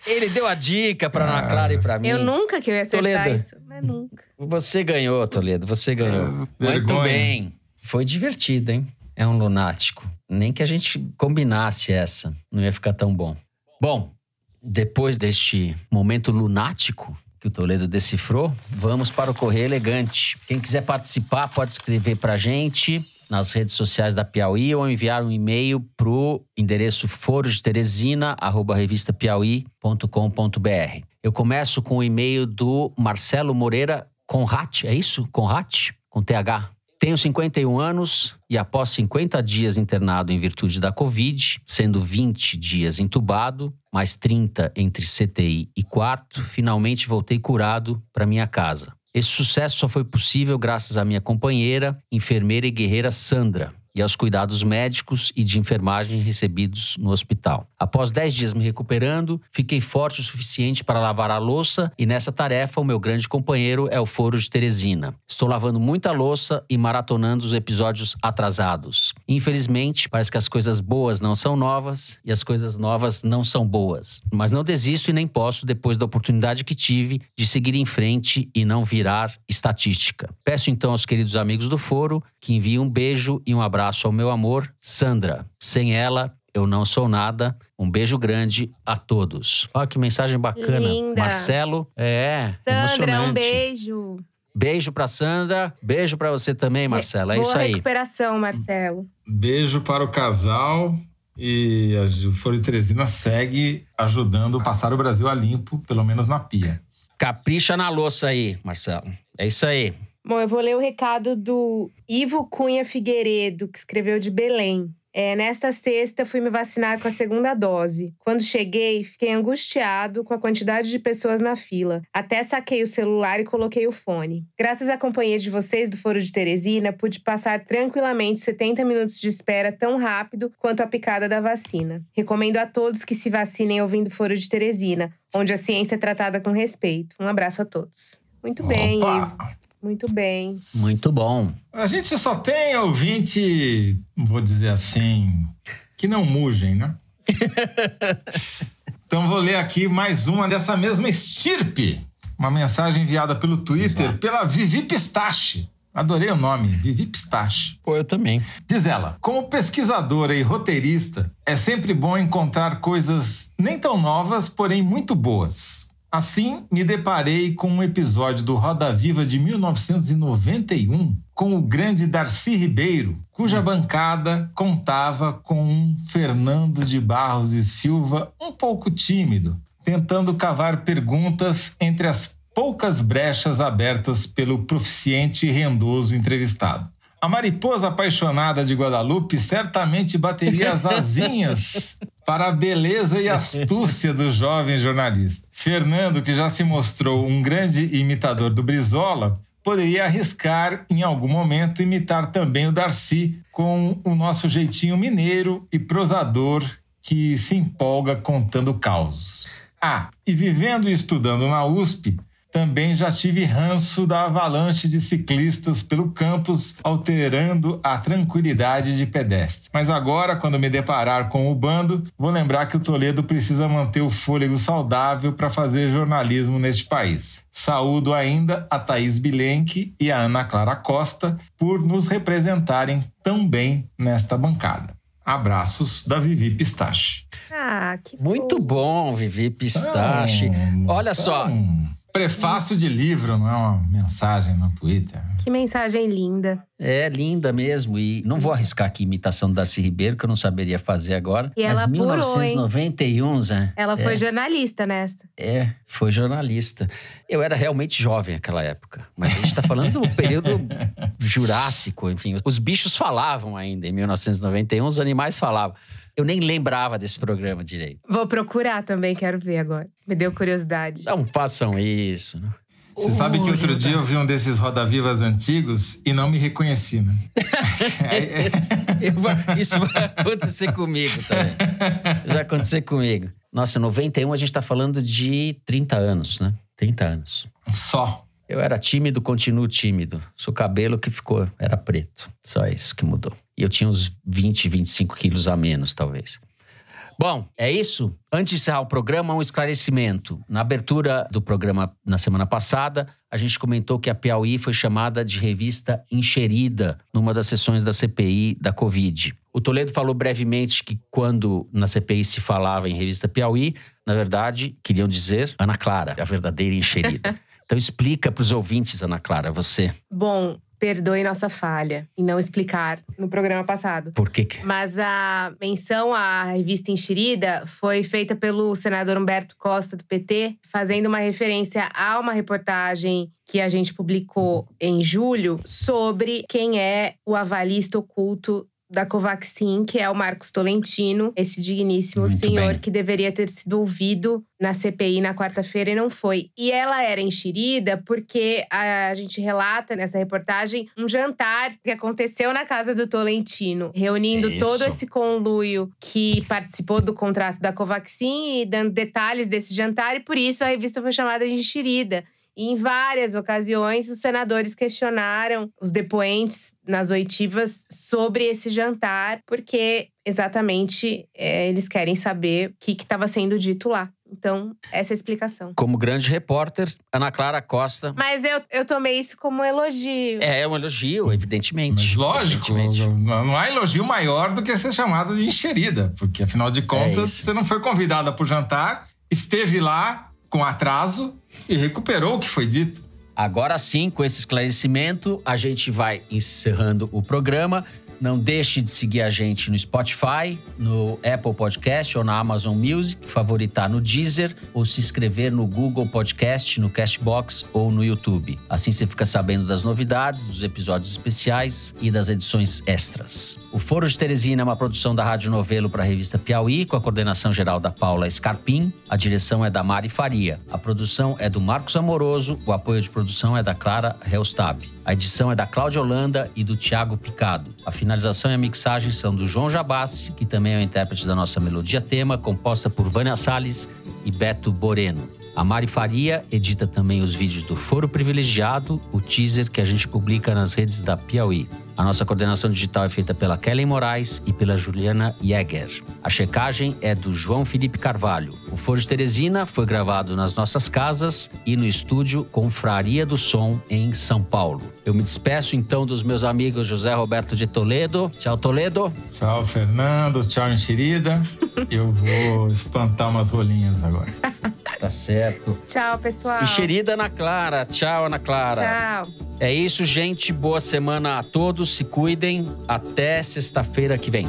Ele deu a dica pra Ana Clara e pra mim. Eu nunca que eu ia acertar isso, mas nunca. Você ganhou, Toledo, você ganhou. Muito bem. Foi divertido, hein? É um lunático. Nem que a gente combinasse essa, não ia ficar tão bom. Bom, depois deste momento lunático que o Toledo decifrou, vamos para o Correio Elegante. Quem quiser participar pode escrever pra gente nas redes sociais da Piauí ou enviar um e-mail pro endereço forodeteresina@revistapiauí.com.br. Eu começo com o e-mail do Marcelo Moreira Conrat, é isso? Conrat? Com TH. Tenho 51 anos e após 50 dias internado em virtude da Covid, sendo 20 dias entubado, mais 30 entre CTI e quarto, finalmente voltei curado para minha casa. Esse sucesso só foi possível graças à minha companheira, enfermeira e guerreira Sandra, e aos cuidados médicos e de enfermagem recebidos no hospital. Após 10 dias me recuperando, fiquei forte o suficiente para lavar a louça e nessa tarefa o meu grande companheiro é o Foro de Teresina. Estou lavando muita louça e maratonando os episódios atrasados. Infelizmente, parece que as coisas boas não são novas e as coisas novas não são boas. Mas não desisto e nem posso depois da oportunidade que tive de seguir em frente e não virar estatística. Peço então aos queridos amigos do Foro que enviem um beijo e um abraço ao meu amor, Sandra. Sem ela, eu não sou nada. Um beijo grande a todos. Olha que mensagem bacana. Linda. Marcelo, Sandra, emocionante. Um beijo. Beijo pra Sandra, beijo pra você também, Marcela. É isso aí. Boa recuperação, Marcelo. Beijo para o casal. E o Foro de Teresina segue ajudando a passar o Brasil a limpo, pelo menos na pia. Capricha na louça aí, Marcelo. É isso aí. Bom, eu vou ler o recado do Ivo Cunha Figueiredo, que escreveu de Belém. Nesta sexta, fui me vacinar com a segunda dose. Quando cheguei, fiquei angustiado com a quantidade de pessoas na fila. Até saquei o celular e coloquei o fone. Graças à companhia de vocês do Foro de Teresina, pude passar tranquilamente 70 minutos de espera tão rápido quanto a picada da vacina. Recomendo a todos que se vacinem ouvindo Foro de Teresina, onde a ciência é tratada com respeito. Um abraço a todos. Muito bem, Ivo. Muito bem. Muito bom. A gente só tem ouvinte, vou dizer assim, que não mugem, né? Então vou ler aqui mais uma dessa mesma estirpe. Uma mensagem enviada pelo Twitter pela Vivi Pistache. Adorei o nome, Vivi Pistache. Pô, eu também. Diz ela, como pesquisadora e roteirista, é sempre bom encontrar coisas nem tão novas, porém muito boas. Assim, me deparei com um episódio do Roda Viva de 1991 com o grande Darcy Ribeiro, cuja bancada contava com um Fernando de Barros e Silva um pouco tímido, tentando cavar perguntas entre as poucas brechas abertas pelo proficiente e rendoso entrevistado. A mariposa apaixonada de Guadalupe certamente bateria as asinhas para a beleza e astúcia do jovem jornalista. Fernando, que já se mostrou um grande imitador do Brizola, poderia arriscar em algum momento imitar também o Darcy com o nosso jeitinho mineiro e prosador que se empolga contando causos. E vivendo e estudando na USP, também já tive ranço da avalanche de ciclistas pelo campus, alterando a tranquilidade de pedestre. Mas agora, quando me deparar com o bando, vou lembrar que o Toledo precisa manter o fôlego saudável para fazer jornalismo neste país. Saúdo ainda a Thaís Bilenque e a Ana Clara Costa por nos representarem tão bem nesta bancada. Abraços da Vivi Pistache. Que muito bom, Vivi Pistache. Olha só. Prefácio de livro, não é uma mensagem no Twitter. Que mensagem linda. É, linda mesmo. E não vou arriscar aqui imitação do Darcy Ribeiro, que eu não saberia fazer agora. E mas ela 1991, Zé. Ela foi jornalista nessa. Foi jornalista. Eu era realmente jovem naquela época. Mas a gente tá falando do período Jurássico, enfim. Os bichos falavam ainda em 1991, os animais falavam. Eu nem lembrava desse programa direito. Vou procurar também, quero ver agora. Me deu curiosidade. Não façam isso, né? Você sabe que outro dia eu vi um desses Roda-Vivas antigos e não me reconheci, né? Isso vai acontecer comigo também. Já aconteceu comigo. Nossa, 91 a gente tá falando de 30 anos, né? 30 anos. Só. Eu era tímido, continuo tímido. Seu cabelo que ficou era preto. Só isso que mudou. E eu tinha uns 20, 25 quilos a menos, talvez. Bom, é isso. Antes de encerrar o programa, um esclarecimento. Na abertura do programa na semana passada, a gente comentou que a Piauí foi chamada de revista enxerida numa das sessões da CPI da Covid. O Toledo falou brevemente que quando na CPI se falava em revista Piauí, na verdade, queriam dizer Ana Clara, a verdadeira enxerida. Então explica para os ouvintes, Ana Clara, você. Bom, perdoe nossa falha em não explicar no programa passado. Por quê? Mas a menção à revista Enxerida foi feita pelo senador Humberto Costa, do PT, fazendo uma referência a uma reportagem que a gente publicou em julho sobre quem é o avalista oculto da Covaxin, que é o Marcos Tolentino, esse digníssimo senhor que deveria ter sido ouvido na CPI na quarta-feira e não foi. E ela era enxerida porque a gente relata nessa reportagem um jantar que aconteceu na casa do Tolentino, reunindo todo esse conluio que participou do contrato da Covaxin e dando detalhes desse jantar, e por isso a revista foi chamada de Enxerida. E em várias ocasiões, os senadores questionaram os depoentes nas oitivas sobre esse jantar, porque exatamente eles querem saber o que estava sendo dito lá. Então, essa é a explicação. Como grande repórter, Ana Clara Costa… Mas eu tomei isso como um elogio. É um elogio, evidentemente. Mas lógico, não há elogio maior do que ser chamado de enxerida. Porque, afinal de contas, você não foi convidada para o jantar, esteve lá com atraso e recuperou o que foi dito. Agora sim, com esse esclarecimento, a gente vai encerrando o programa. Não deixe de seguir a gente no Spotify, no Apple Podcast ou na Amazon Music, favoritar no Deezer ou se inscrever no Google Podcast, no Castbox ou no YouTube. Assim você fica sabendo das novidades, dos episódios especiais e das edições extras. O Foro de Teresina é uma produção da Rádio Novelo para a revista Piauí, com a coordenação geral da Paula Scarpim. A direção é da Mari Faria. A produção é do Marcos Amoroso. O apoio de produção é da Clara Helstab. A edição é da Cláudia Holanda e do Thiago Picado. A finalização e a mixagem são do João Jabassi, que também é o intérprete da nossa melodia tema, composta por Vânia Salles e Beto Boreno. A Mari Faria edita também os vídeos do Foro Privilegiado, o teaser que a gente publica nas redes da Piauí. A nossa coordenação digital é feita pela Kellen Moraes e pela Juliana Jäger. A checagem é do João Felipe Carvalho. O Foro de Teresina foi gravado nas nossas casas e no estúdio Confraria do Som, em São Paulo. Eu me despeço então dos meus amigos José Roberto de Toledo. Tchau, Toledo. Tchau, Fernando. Tchau, Enxerida. Eu vou espantar umas rolinhas agora. Tá certo. Tchau, pessoal. Enxerida Ana Clara. Tchau, Ana Clara. Tchau. É isso, gente. Boa semana a todos. Se cuidem. Até sexta-feira que vem.